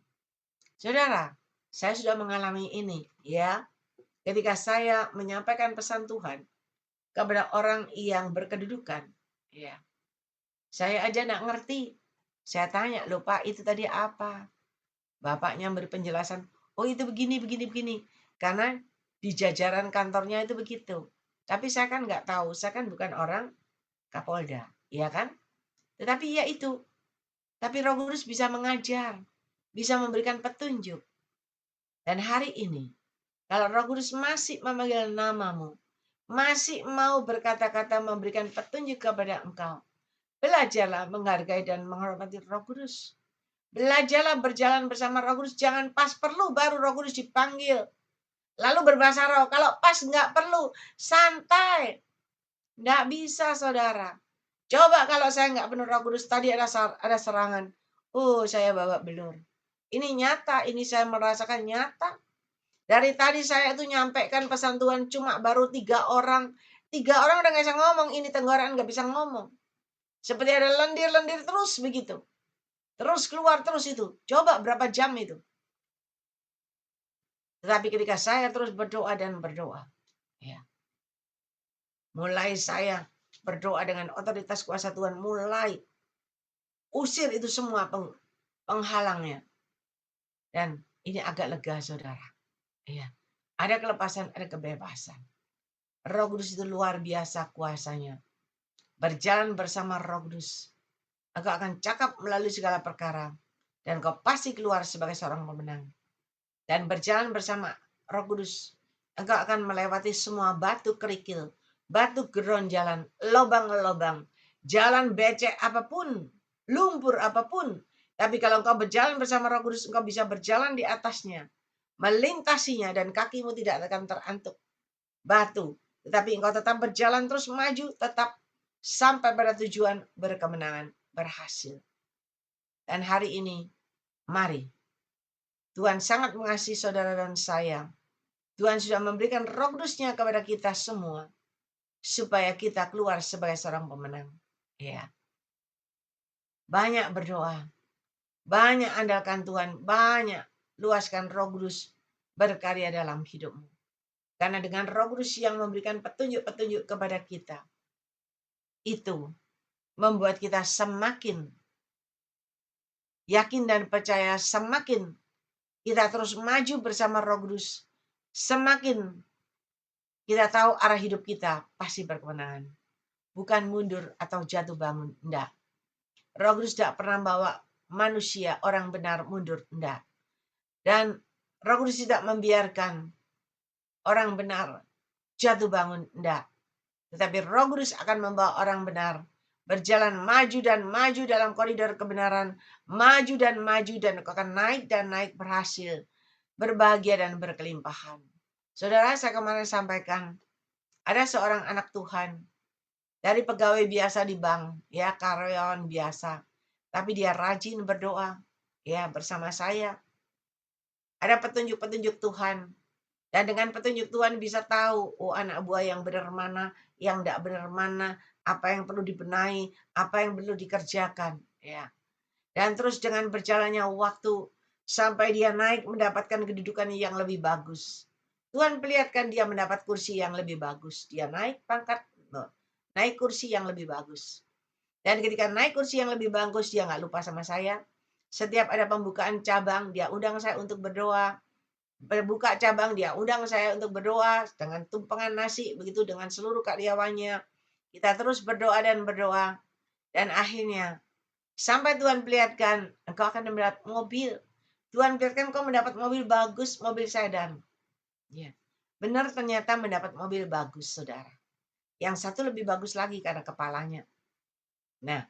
Saudara, saya sudah mengalami ini, ya. Ketika saya menyampaikan pesan Tuhan kepada orang yang berkedudukan, ya. Saya aja enggak ngerti. Saya tanya, "Loh Pak, itu tadi apa?" Bapaknya beri penjelasan, "Oh, itu begini, begini, begini." Karena di jajaran kantornya itu begitu. Tapi saya kan enggak tahu, saya kan bukan orang Kapolda, ya kan? Tetapi ya itu. Tapi Roh Kudus bisa mengajar, bisa memberikan petunjuk. Dan hari ini, kalau Roh Kudus masih memanggil namamu, masih mau berkata-kata memberikan petunjuk kepada engkau, belajarlah menghargai dan menghormati Roh Kudus. Belajarlah berjalan bersama Roh Kudus. Jangan pas perlu baru Roh Kudus dipanggil. Lalu berbahasa roh. Kalau pas nggak perlu, santai. Nggak bisa, saudara. Coba kalau saya nggak penuh Roh Kudus, tadi ada serangan. Saya babak belur. Ini nyata, ini saya merasakan nyata. Dari tadi saya itu nyampaikan pesan Tuhan cuma baru 3 orang. 3 orang udah nggak bisa ngomong. Ini tenggorokan nggak bisa ngomong. Seperti ada lendir-lendir terus begitu. Terus keluar terus itu. Coba berapa jam itu. Tetapi ketika saya terus berdoa dan berdoa. Ya. Mulai saya berdoa dengan otoritas kuasa Tuhan. Mulai usir itu semua penghalangnya. Dan ini agak lega, saudara. Ya. Ada kelepasan, ada kebebasan. Roh Kudus itu luar biasa kuasanya. Berjalan bersama Roh Kudus. Engkau akan cakap melalui segala perkara. Dan kau pasti keluar sebagai seorang pemenang. Dan berjalan bersama Roh Kudus, engkau akan melewati semua batu kerikil, batu geronjalan, lobang-lobang, jalan becek apapun, lumpur apapun. Tapi kalau engkau berjalan bersama Roh Kudus, engkau bisa berjalan di atasnya, melintasinya, dan kakimu tidak akan terantuk batu. Tetapi engkau tetap berjalan terus maju, tetap sampai pada tujuan berkemenangan, berhasil. Dan hari ini, mari. Tuhan sangat mengasihi saudara dan saya. Tuhan sudah memberikan Roh Kudus-Nya kepada kita semua, supaya kita keluar sebagai seorang pemenang. Ya. Banyak berdoa, banyak andalkan Tuhan, banyak luaskan Roh Kudus berkarya dalam hidupmu. Karena dengan Roh Kudus yang memberikan petunjuk-petunjuk kepada kita, itu membuat kita semakin yakin dan percaya, semakin kita terus maju bersama Roh Kudus, semakin kita tahu arah hidup kita pasti berkemenangan. Bukan mundur atau jatuh bangun, enggak. Roh Kudus tidak pernah bawa manusia, orang benar mundur, enggak. Dan Roh Kudus tidak membiarkan orang benar jatuh bangun, enggak. Tetapi Roh Kudus akan membawa orang benar berjalan maju dan maju dalam koridor kebenaran, maju dan akan naik dan naik, berhasil, berbahagia dan berkelimpahan. Saudara, saya kemarin sampaikan, ada seorang anak Tuhan dari pegawai biasa di bank, ya, karyawan biasa, tapi dia rajin berdoa, ya, bersama saya. Ada petunjuk-petunjuk Tuhan, dan dengan petunjuk Tuhan bisa tahu, oh, anak buah yang benar mana, yang tidak benar mana, apa yang perlu dibenahi, apa yang perlu dikerjakan, ya. Dan terus dengan berjalannya waktu sampai dia naik mendapatkan kedudukan yang lebih bagus. Tuhan perlihatkan dia mendapat kursi yang lebih bagus. Dia naik pangkat, naik kursi yang lebih bagus. Dan ketika naik kursi yang lebih bagus, dia nggak lupa sama saya. Setiap ada pembukaan cabang, dia undang saya untuk berdoa. Berbuka cabang, dia undang saya untuk berdoa dengan tumpengan nasi, begitu dengan seluruh karyawannya. Kita terus berdoa dan berdoa. Dan akhirnya, sampai Tuhan perlihatkan, engkau akan mendapat mobil. Tuhan perlihatkan kau mendapat mobil bagus, mobil sedan. Ya, benar, ternyata mendapat mobil bagus, saudara. Yang satu lebih bagus lagi karena kepalanya. Nah,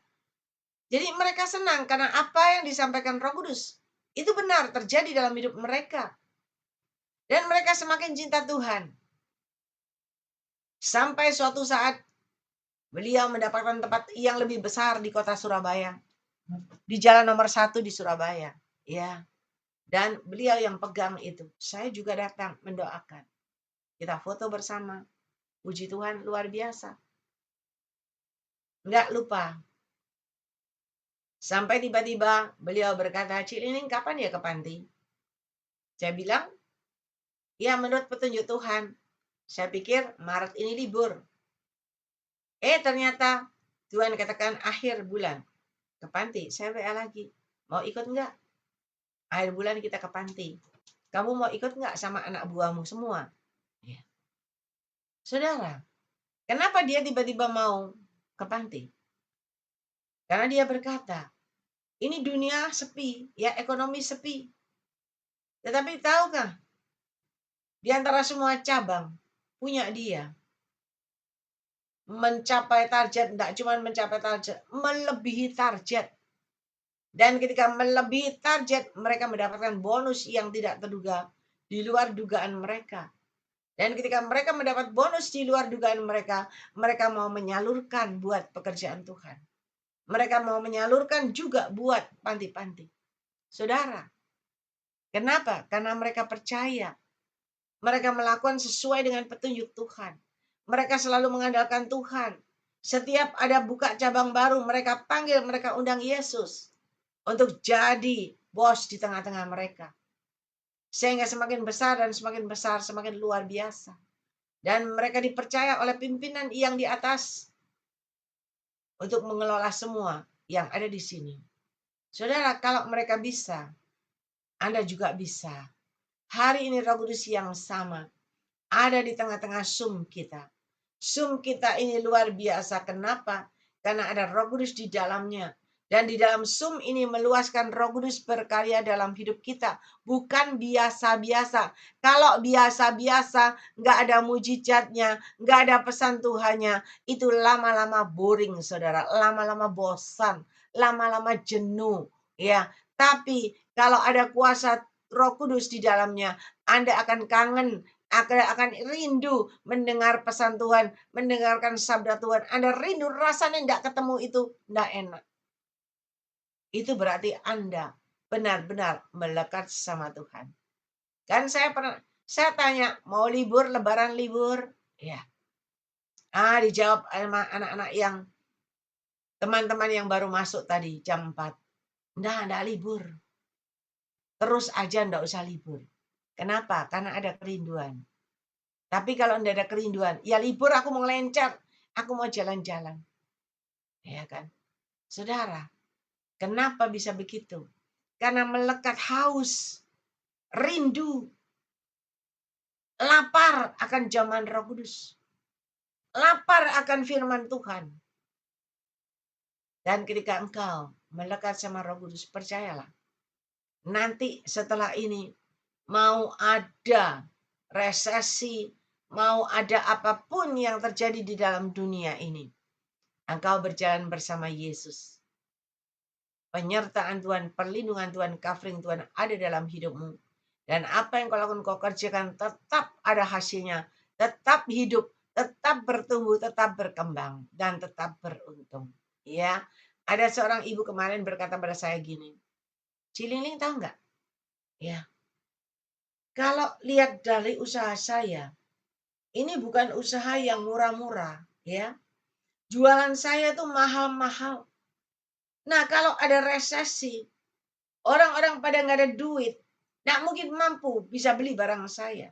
jadi mereka senang karena apa yang disampaikan Roh Kudus itu benar terjadi dalam hidup mereka. Dan mereka semakin cinta Tuhan. Sampai suatu saat beliau mendapatkan tempat yang lebih besar di kota Surabaya. Di jalan nomor 1 di Surabaya. Ya. Dan beliau yang pegang itu. Saya juga datang mendoakan. Kita foto bersama. Puji Tuhan, luar biasa. Enggak lupa. Sampai tiba-tiba beliau berkata, Cik Lining kapan ya ke panti? Saya bilang, ya menurut petunjuk Tuhan. Saya pikir Maret ini libur. Ternyata Tuhan katakan akhir bulan ke panti. Saya WA lagi. Mau ikut enggak? Akhir bulan kita ke panti. Kamu mau ikut enggak sama anak buahmu semua? Ya. Saudara, kenapa dia tiba-tiba mau ke panti? Karena dia berkata, ini dunia sepi, ya, ekonomi sepi. Tetapi tahukah, di antara semua cabang punya dia mencapai target, tidak cuma mencapai target, melebihi target. Dan ketika melebihi target, mereka mendapatkan bonus yang tidak terduga, di luar dugaan mereka. Dan ketika mereka mendapat bonus di luar dugaan mereka, mereka mau menyalurkan buat pekerjaan Tuhan. Mereka mau menyalurkan juga buat panti-panti. Saudara, kenapa? Karena mereka percaya. Mereka melakukan sesuai dengan petunjuk Tuhan. Mereka selalu mengandalkan Tuhan. Setiap ada buka cabang baru, mereka panggil, mereka undang Yesus untuk jadi bos di tengah-tengah mereka. Sehingga semakin besar dan semakin besar, semakin luar biasa. Dan mereka dipercaya oleh pimpinan yang di atas untuk mengelola semua yang ada di sini. Saudara, kalau mereka bisa, Anda juga bisa. Hari ini Roh Kudus yang sama ada di tengah-tengah Zoom kita. Zoom kita ini luar biasa. Kenapa? Karena ada Roh Kudus di dalamnya. Dan di dalam Zoom ini meluaskan Roh Kudus berkarya dalam hidup kita. Bukan biasa-biasa. Kalau biasa-biasa, nggak ada mujizatnya, nggak ada pesan Tuhannya, itu lama-lama boring, saudara. Lama-lama bosan, lama-lama jenuh. Ya, tapi kalau ada kuasa Roh Kudus di dalamnya, Anda akan kangen, akan rindu mendengar pesan Tuhan, mendengarkan sabda Tuhan. Anda rindu, rasanya nggak ketemu itu, nggak enak. Itu berarti Anda benar-benar melekat sama Tuhan. Kan saya tanya, mau libur, lebaran libur? Ya. Dijawab sama anak-anak yang teman-teman yang baru masuk tadi jam 4. Enggak libur. Terus aja enggak usah libur. Kenapa? Karena ada kerinduan. Tapi kalau enggak ada kerinduan, ya libur aku mau lencat, aku mau jalan-jalan. Ya kan? Saudara, kenapa bisa begitu? Karena melekat haus, rindu, lapar akan zaman Roh Kudus. Lapar akan firman Tuhan. Dan ketika engkau melekat sama Roh Kudus, percayalah. Nanti setelah ini mau ada resesi, mau ada apapun yang terjadi di dalam dunia ini, engkau berjalan bersama Yesus. Penyertaan Tuhan, perlindungan Tuhan, covering Tuhan ada dalam hidupmu. Dan apa yang kau lakukan, kau kerjakan, tetap ada hasilnya. Tetap hidup, tetap bertumbuh, tetap berkembang, dan tetap beruntung. Ya, ada seorang ibu kemarin berkata pada saya gini, Cilingling tahu nggak? Ya, kalau lihat dari usaha saya, ini bukan usaha yang murah-murah, ya. Jualan saya tuh mahal-mahal. Nah, kalau ada resesi, orang-orang pada nggak ada duit, nggak mungkin mampu bisa beli barang saya.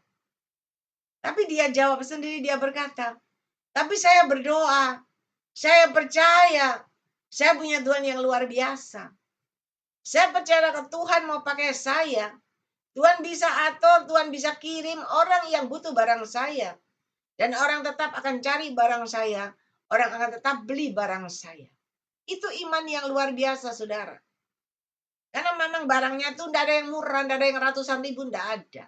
Tapi dia jawab sendiri, dia berkata, tapi saya berdoa, saya percaya, saya punya Tuhan yang luar biasa. Saya percaya ke Tuhan mau pakai saya. Tuhan bisa atur, Tuhan bisa kirim orang yang butuh barang saya. Dan orang tetap akan cari barang saya. Orang akan tetap beli barang saya. Itu iman yang luar biasa, saudara. Karena memang barangnya tuh tidak ada yang murah, tidak ada yang ratusan ribu, tidak ada.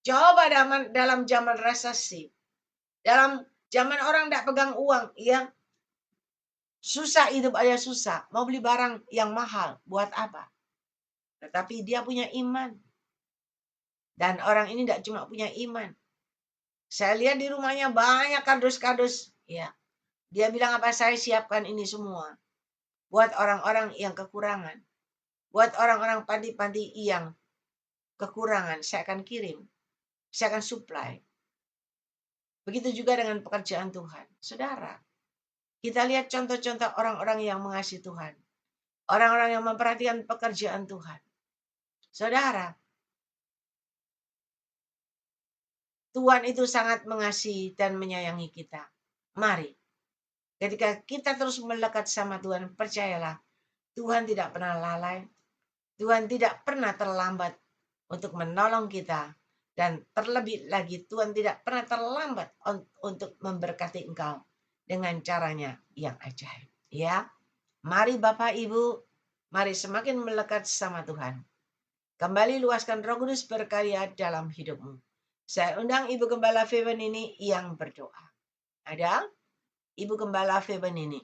Coba dalam zaman resesi, dalam zaman orang tidak pegang uang, ya susah hidup aja susah. Mau beli barang yang mahal, buat apa? Tetapi dia punya iman. Dan orang ini tidak cuma punya iman. Saya lihat di rumahnya banyak kardus-kardus. Ya, dia bilang apa, saya siapkan ini semua. Buat orang-orang yang kekurangan. Buat orang-orang panti-panti yang kekurangan, saya akan kirim. Saya akan supply. Begitu juga dengan pekerjaan Tuhan. Saudara, kita lihat contoh-contoh orang-orang yang mengasihi Tuhan. Orang-orang yang memperhatikan pekerjaan Tuhan. Saudara, Tuhan itu sangat mengasihi dan menyayangi kita. Mari, ketika kita terus melekat sama Tuhan, percayalah, Tuhan tidak pernah lalai. Tuhan tidak pernah terlambat untuk menolong kita. Dan terlebih lagi, Tuhan tidak pernah terlambat untuk memberkati engkau dengan caranya yang ajaib. Ya, mari Bapak Ibu, mari semakin melekat sama Tuhan. Kembali luaskan Roh Kudus berkarya dalam hidupmu. Saya undang Ibu Gembala Feben ini yang berdoa. Ada Ibu Gembala Feben ini.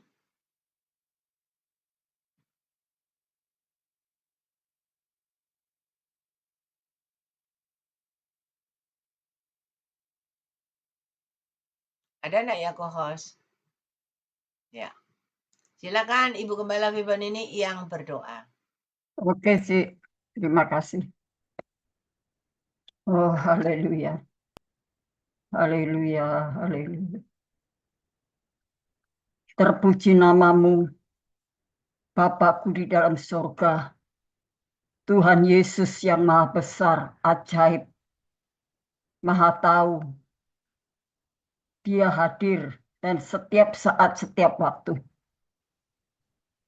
Ada enggak ya co-host? Ya. Silakan Ibu Gembala Feben ini yang berdoa. Oke sih, terima kasih. Oh, haleluya. Haleluya, haleluya. Terpuji namamu, Bapakku di dalam surga. Tuhan Yesus yang maha besar, ajaib, maha tahu. Dia hadir dan setiap saat, setiap waktu.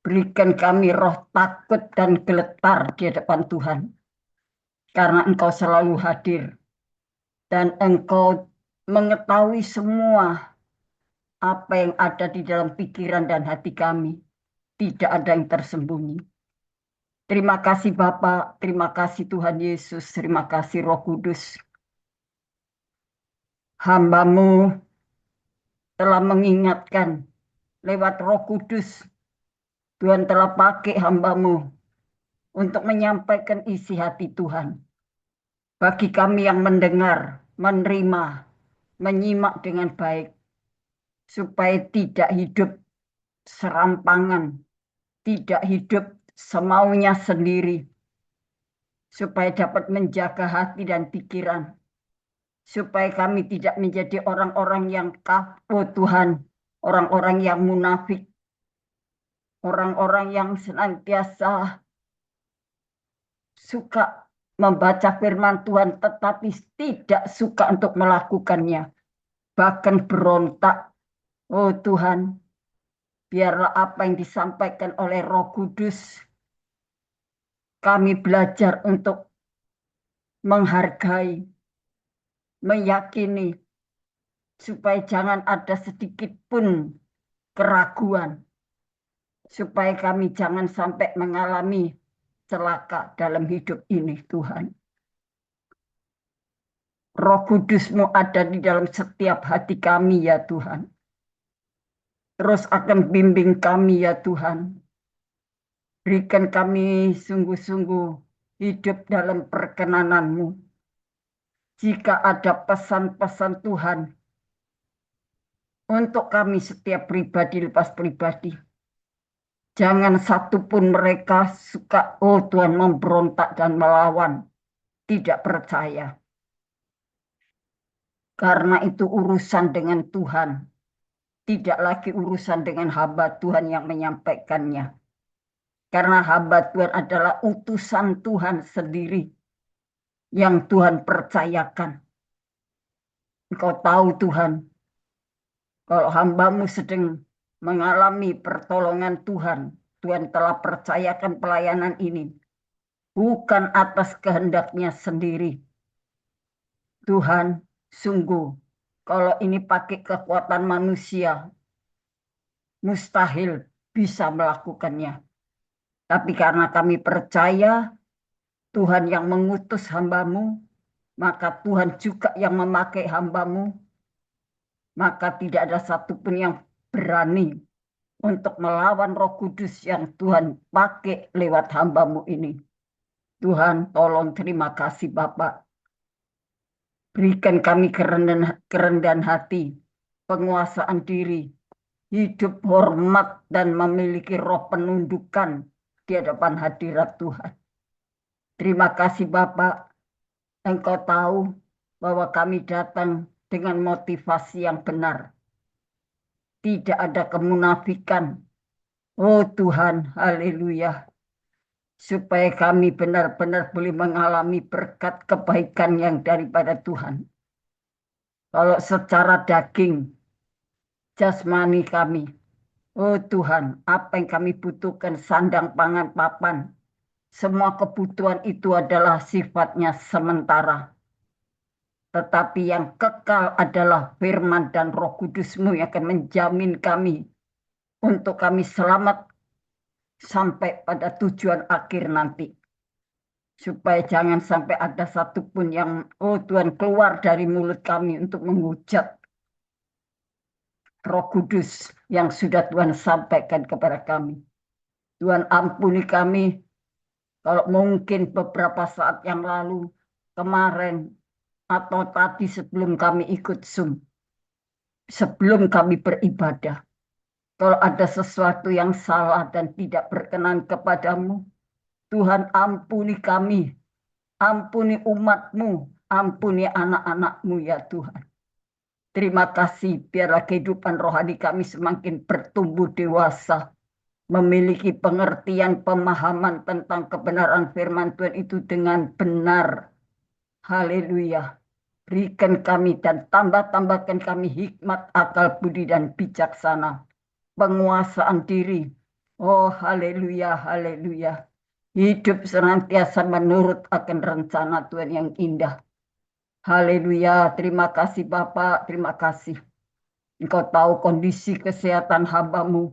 Berikan kami roh takut dan geletar di hadapan Tuhan. Karena Engkau selalu hadir. Dan Engkau mengetahui semua apa yang ada di dalam pikiran dan hati kami. tidak ada yang tersembunyi. Terima kasih Bapa, terima kasih Tuhan Yesus, terima kasih Roh Kudus. Hamba-Mu telah mengingatkan lewat Roh Kudus. Tuhan telah pakai hamba-Mu untuk menyampaikan isi hati Tuhan. Bagi kami yang mendengar, menerima, menyimak dengan baik, supaya tidak hidup serampangan, tidak hidup semaunya sendiri, supaya dapat menjaga hati dan pikiran, supaya kami tidak menjadi orang-orang yang kafir Tuhan, orang-orang yang munafik, orang-orang yang senantiasa suka membaca firman Tuhan tetapi tidak suka untuk melakukannya, bahkan berontak. Oh Tuhan, biarlah apa yang disampaikan oleh Roh Kudus, kami belajar untuk menghargai, meyakini, supaya jangan ada sedikit pun keraguan, supaya kami jangan sampai mengalami celaka dalam hidup ini Tuhan. Roh Kudus-Mu ada di dalam setiap hati kami ya Tuhan. Terus akan bimbing kami ya Tuhan. Berikan kami sungguh-sungguh hidup dalam perkenanan-Mu. Jika ada pesan-pesan Tuhan untuk kami setiap pribadi lepas pribadi, jangan satupun mereka suka, oh Tuhan, memberontak dan melawan, tidak percaya. Karena itu urusan dengan Tuhan, tidak lagi urusan dengan hamba Tuhan yang menyampaikannya. Karena hamba Tuhan adalah utusan Tuhan sendiri yang Tuhan percayakan. Engkau tahu Tuhan, kalau hamba-Mu sedang mengalami pertolongan Tuhan, Tuhan telah percayakan pelayanan ini bukan atas kehendaknya sendiri. Tuhan, sungguh, kalau ini pakai kekuatan manusia, mustahil bisa melakukannya. Tapi karena kami percaya Tuhan yang mengutus hamba-Mu, maka Tuhan juga yang memakai hamba-Mu, maka tidak ada satupun yang berani untuk melawan Roh Kudus yang Tuhan pakai lewat hamba-Mu ini. Tuhan, tolong, terima kasih Bapak. Berikan kami kerendahan hati, penguasaan diri, hidup hormat dan memiliki roh penundukan di hadapan hadirat Tuhan. Terima kasih Bapak, Engkau tahu bahwa kami datang dengan motivasi yang benar. Tidak ada kemunafikan. Oh Tuhan, haleluya. Supaya kami benar-benar boleh mengalami berkat kebaikan yang daripada Tuhan. Kalau secara daging, jasmani kami, oh Tuhan, apa yang kami butuhkan, sandang, pangan, papan, semua kebutuhan itu adalah sifatnya sementara. Tetapi yang kekal adalah firman dan Roh Kudus-Mu yang akan menjamin kami untuk kami selamat sampai pada tujuan akhir nanti. Supaya jangan sampai ada satupun yang, oh Tuhan, keluar dari mulut kami untuk menghujat Roh Kudus yang sudah Tuhan sampaikan kepada kami. Tuhan ampuni kami kalau mungkin beberapa saat yang lalu, kemarin, atau tadi sebelum kami ikut Zoom, sebelum kami beribadah. Kalau ada sesuatu yang salah dan tidak berkenan kepadamu, Tuhan ampuni kami, ampuni umat-Mu, ampuni anak-anak-Mu ya Tuhan. Terima kasih, biarlah kehidupan rohani kami semakin bertumbuh dewasa, memiliki pengertian, pemahaman tentang kebenaran firman Tuhan itu dengan benar. Haleluya. Berikan kami dan tambahkan kami hikmat, akal, budi, dan bijaksana. Penguasaan diri. Oh haleluya, haleluya. Hidup senantiasa menurut akan rencana Tuhan yang indah. Haleluya, terima kasih Bapak, terima kasih. Engkau tahu kondisi kesehatan hamba-Mu.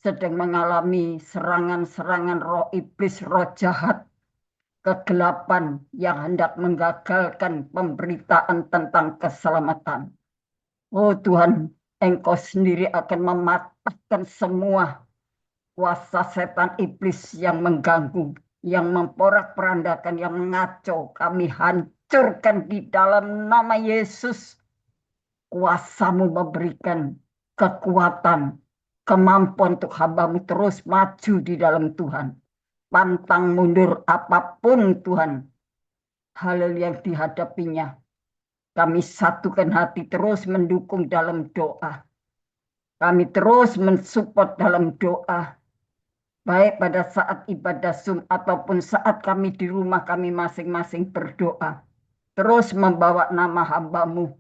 sedang mengalami serangan-serangan roh iblis, roh jahat, kegelapan yang hendak menggagalkan pemberitaan tentang keselamatan. Oh Tuhan, Engkau sendiri akan mematahkan semua kuasa setan iblis yang mengganggu, yang memporak-porandakan, yang mengacau. Kami hancurkan di dalam nama Yesus. Kuasa-Mu memberikan kekuatan, kemampuan untuk hamba-Mu terus maju di dalam Tuhan. Pantang mundur apapun Tuhan, hal yang dihadapinya. Kami satukan hati terus mendukung dalam doa. Kami terus mensupport dalam doa. Baik pada saat ibadah Zoom ataupun saat kami di rumah kami masing-masing berdoa. Terus membawa nama hamba-Mu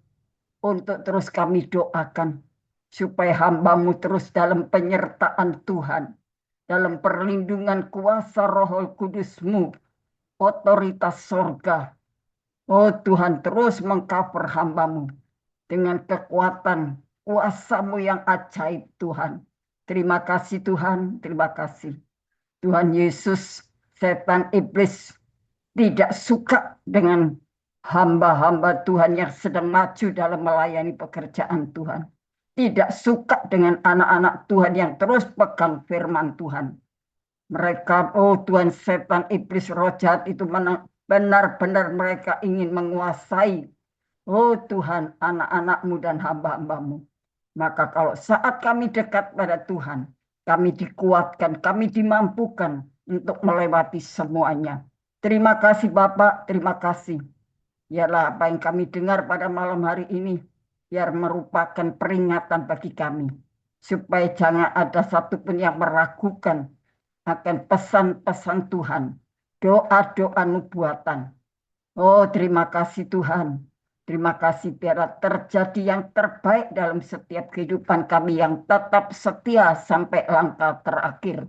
untuk terus kami doakan. Supaya hamba-Mu terus dalam penyertaan Tuhan. Dalam perlindungan kuasa Roh Kudus-Mu. Otoritas sorga. Oh Tuhan, terus mengcover hamba-Mu. Dengan kekuatan kuasa-Mu yang ajaib Tuhan. Terima kasih Tuhan, terima kasih. Tuhan Yesus, setan iblis tidak suka dengan hamba-hamba Tuhan yang sedang maju dalam melayani pekerjaan Tuhan. Tidak suka dengan anak-anak Tuhan yang terus pegang firman Tuhan. Mereka, oh Tuhan, setan iblis roh jahat itu benar-benar mereka ingin menguasai. Oh Tuhan, anak-anak-Mu dan hamba-hamba-Mu. Maka kalau saat kami dekat pada Tuhan, kami dikuatkan, kami dimampukan untuk melewati semuanya. Terima kasih Bapak, terima kasih. Biarlah apa yang kami dengar pada malam hari ini, biar merupakan peringatan bagi kami. Supaya jangan ada satupun yang meragukan akan pesan-pesan Tuhan. Doa-doa nubuatan. Oh terima kasih Tuhan. Terima kasih biarlah terjadi yang terbaik dalam setiap kehidupan kami yang tetap setia sampai langkah terakhir.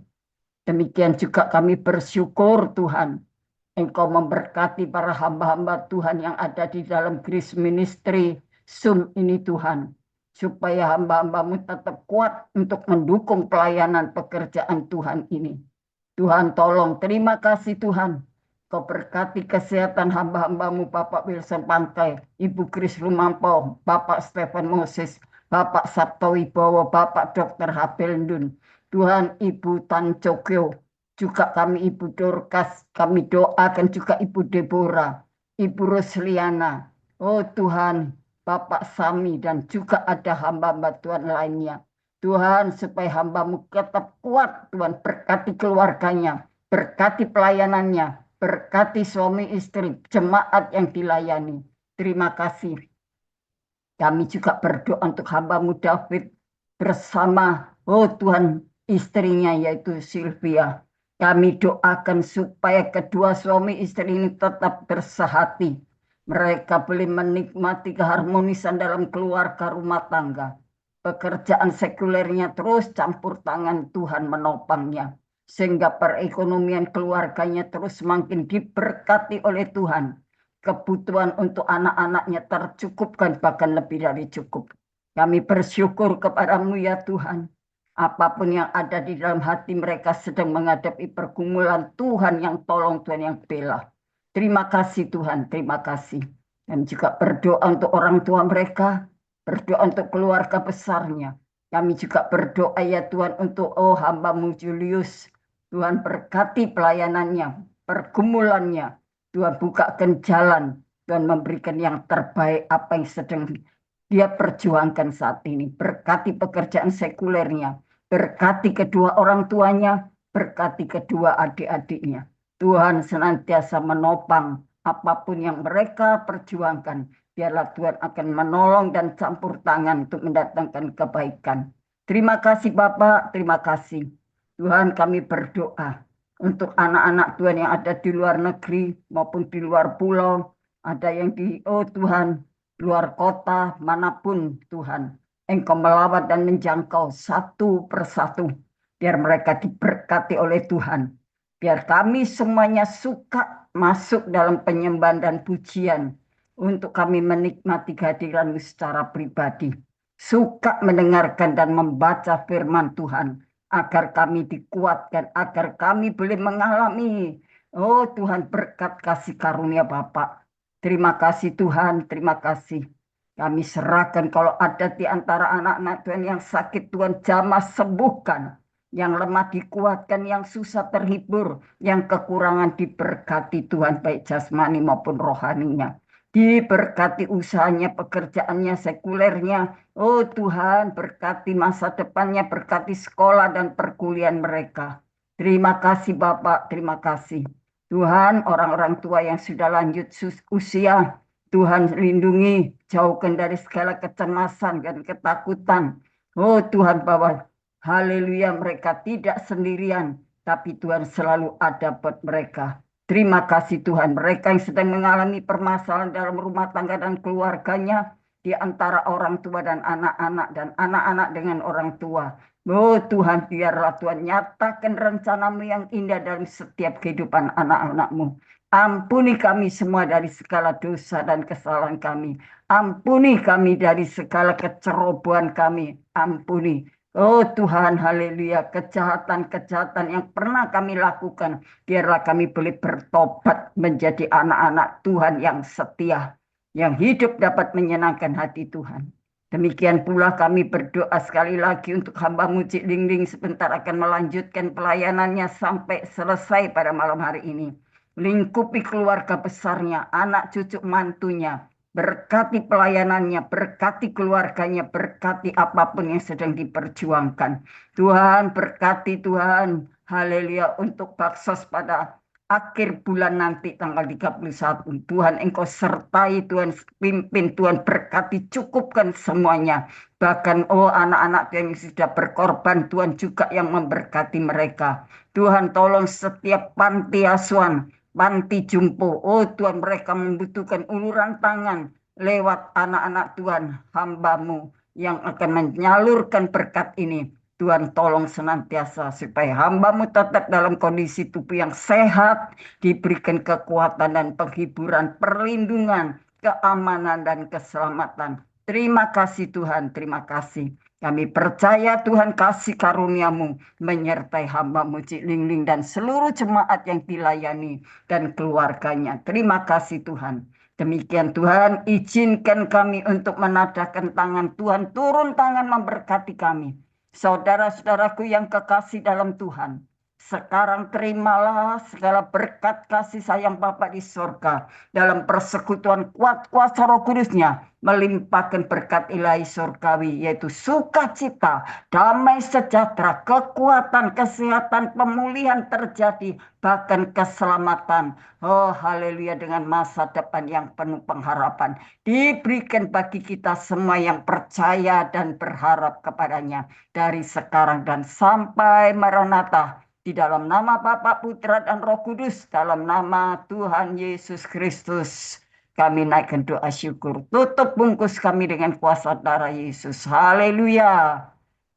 Demikian juga kami bersyukur Tuhan. Engkau memberkati para hamba-hamba Tuhan yang ada di dalam Grace Ministry Zoom ini Tuhan. Supaya hamba-hamba-Mu tetap kuat untuk mendukung pelayanan pekerjaan Tuhan ini. Tuhan tolong, terima kasih Tuhan. Kau berkati kesehatan hamba-hamba-Mu Bapak Wilson Pantai, Ibu Kris Rumampo, Bapak Stephen Moses, Bapak Sabto Wibowo, Bapak Dr. Habelndun, Tuhan Ibu Tan Cokyo, juga kami Ibu Dorcas, kami doakan juga Ibu Deborah, Ibu Rosliana, oh Tuhan, Bapak Sami dan juga ada hamba-hamba Tuhan lainnya. Tuhan supaya hamba-Mu tetap kuat, Tuhan berkati keluarganya, berkati pelayanannya, berkati suami istri, jemaat yang dilayani. Terima kasih. Kami juga berdoa untuk hamba-Mu David bersama, oh Tuhan, istrinya yaitu Sylvia. Kami doakan supaya kedua suami istri ini tetap bersehati. Mereka boleh menikmati keharmonisan dalam keluarga rumah tangga. Pekerjaan sekulernya terus campur tangan Tuhan menopangnya. Sehingga perekonomian keluarganya terus semakin diberkati oleh Tuhan. Kebutuhan untuk anak-anaknya tercukupkan bahkan lebih dari cukup. Kami bersyukur kepadamu ya Tuhan. Apapun yang ada di dalam hati mereka sedang menghadapi pergumulan, Tuhan yang tolong, Tuhan yang bela. Terima kasih Tuhan, terima kasih. Dan juga berdoa untuk orang tua mereka, berdoa untuk keluarga besarnya. Kami juga berdoa ya Tuhan untuk hamba-Mu Julius. Tuhan berkati pelayanannya, pergumulannya. Tuhan bukakan jalan, Tuhan memberikan yang terbaik apa yang sedang dia perjuangkan saat ini. Berkati pekerjaan sekulernya, berkati kedua orang tuanya, berkati kedua adik-adiknya. Tuhan senantiasa menopang apapun yang mereka perjuangkan. Biarlah Tuhan akan menolong dan campur tangan untuk mendatangkan kebaikan. Terima kasih Bapak, terima kasih. Tuhan kami berdoa untuk anak-anak Tuhan yang ada di luar negeri maupun di luar pulau. Ada yang di, Tuhan, luar kota, manapun Tuhan. Engkau melawat dan menjangkau satu persatu. Biar mereka diberkati oleh Tuhan. Biar kami semuanya suka masuk dalam penyembahan dan pujian. Untuk kami menikmati kehadiran-Mu secara pribadi. Suka mendengarkan dan membaca firman Tuhan. agar kami dikuatkan, agar kami boleh mengalami, oh Tuhan, berkat kasih karunia Bapa. Terima kasih Tuhan, terima kasih. Kami serahkan kalau ada di antara anak-anak Tuhan yang sakit, Tuhan jamah sembuhkan. Yang lemah dikuatkan, yang susah terhibur, yang kekurangan diberkati Tuhan, baik jasmani maupun rohaninya. Diberkati usahanya, pekerjaannya, sekulernya. Oh Tuhan, berkati masa depannya, berkati sekolah dan perkuliahan mereka. Terima kasih Bapak, terima kasih. Tuhan, orang-orang tua yang sudah lanjut usia, Tuhan lindungi, jauhkan dari segala kecemasan dan ketakutan. Oh Tuhan, bahwa haleluya, mereka tidak sendirian, tapi Tuhan selalu ada buat mereka. Terima kasih Tuhan. Mereka yang sedang mengalami permasalahan dalam rumah tangga dan keluarganya, di antara orang tua dan anak-anak dengan orang tua. Oh Tuhan, biarlah Tuhan nyatakan rencanamu yang indah dalam setiap kehidupan anak-anakmu. Ampuni kami semua dari segala dosa dan kesalahan kami. Ampuni kami dari segala kecerobohan kami. Ampuni. Oh Tuhan, haleluya, kejahatan-kejahatan yang pernah kami lakukan, biarlah kami boleh bertobat menjadi anak-anak Tuhan yang setia, yang hidup dapat menyenangkan hati Tuhan. Demikian pula kami berdoa sekali lagi untuk hamba-Mu Cik Ling sebentar akan melanjutkan pelayanannya sampai selesai pada malam hari ini. Lingkupi keluarga besarnya, anak cucu mantunya, berkati pelayanannya, berkati keluarganya, berkati apapun yang sedang diperjuangkan. Tuhan, berkati Tuhan. Haleluya, untuk baksos pada akhir bulan nanti tanggal 31. Tuhan, Engkau sertai, Tuhan pimpin, Tuhan berkati, cukupkan semuanya. Bahkan oh anak-anak yang sudah berkorban, Tuhan juga yang memberkati mereka. Tuhan, tolong setiap panti asuhan, panti jumbo. Oh Tuhan, mereka membutuhkan uluran tangan lewat anak-anak Tuhan, hamba-Mu yang akan menyalurkan berkat ini. Tuhan, tolong senantiasa supaya hamba-Mu tetap dalam kondisi tubuh yang sehat, diberikan kekuatan dan penghiburan, perlindungan, keamanan dan keselamatan. Terima kasih Tuhan, terima kasih. Kami percaya Tuhan kasih karunia-Mu menyertai hamba-Mu Cik Ling dan seluruh jemaat yang dilayani dan keluarganya. Terima kasih Tuhan. Demikian Tuhan, izinkan kami untuk menadahkan tangan. Tuhan, turun tangan memberkati kami. Saudara-saudaraku yang kekasih dalam Tuhan, sekarang terimalah segala berkat kasih sayang Bapa di surga dalam persekutuan kuat kuasa Roh Kudus-Nya, melimpahkan berkat ilahi surgawi, yaitu sukacita, damai sejahtera, kekuatan, kesehatan, pemulihan terjadi, bahkan keselamatan. Oh haleluya, dengan masa depan yang penuh pengharapan diberikan bagi kita semua yang percaya dan berharap kepadanya dari sekarang dan sampai Maranatha. Di dalam nama Bapa, Putra, dan Roh Kudus, dalam nama Tuhan Yesus Kristus, kami naikkan doa syukur. Tutup bungkus kami dengan kuasa darah Yesus. Haleluya.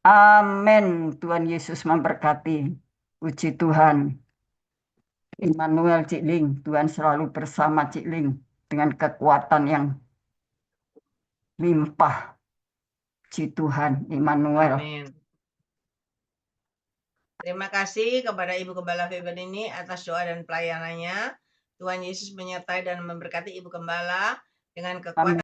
Amin. Tuhan Yesus memberkati. Puji Tuhan. Immanuel Cik Ling. Tuhan selalu bersama Cik Ling dengan kekuatan yang limpah. Puji Tuhan. Immanuel. Amin. Terima kasih kepada Ibu Gembala Feben ini atas doa dan pelayanannya. Tuhan Yesus menyertai dan memberkati Ibu Gembala dengan kekuatan.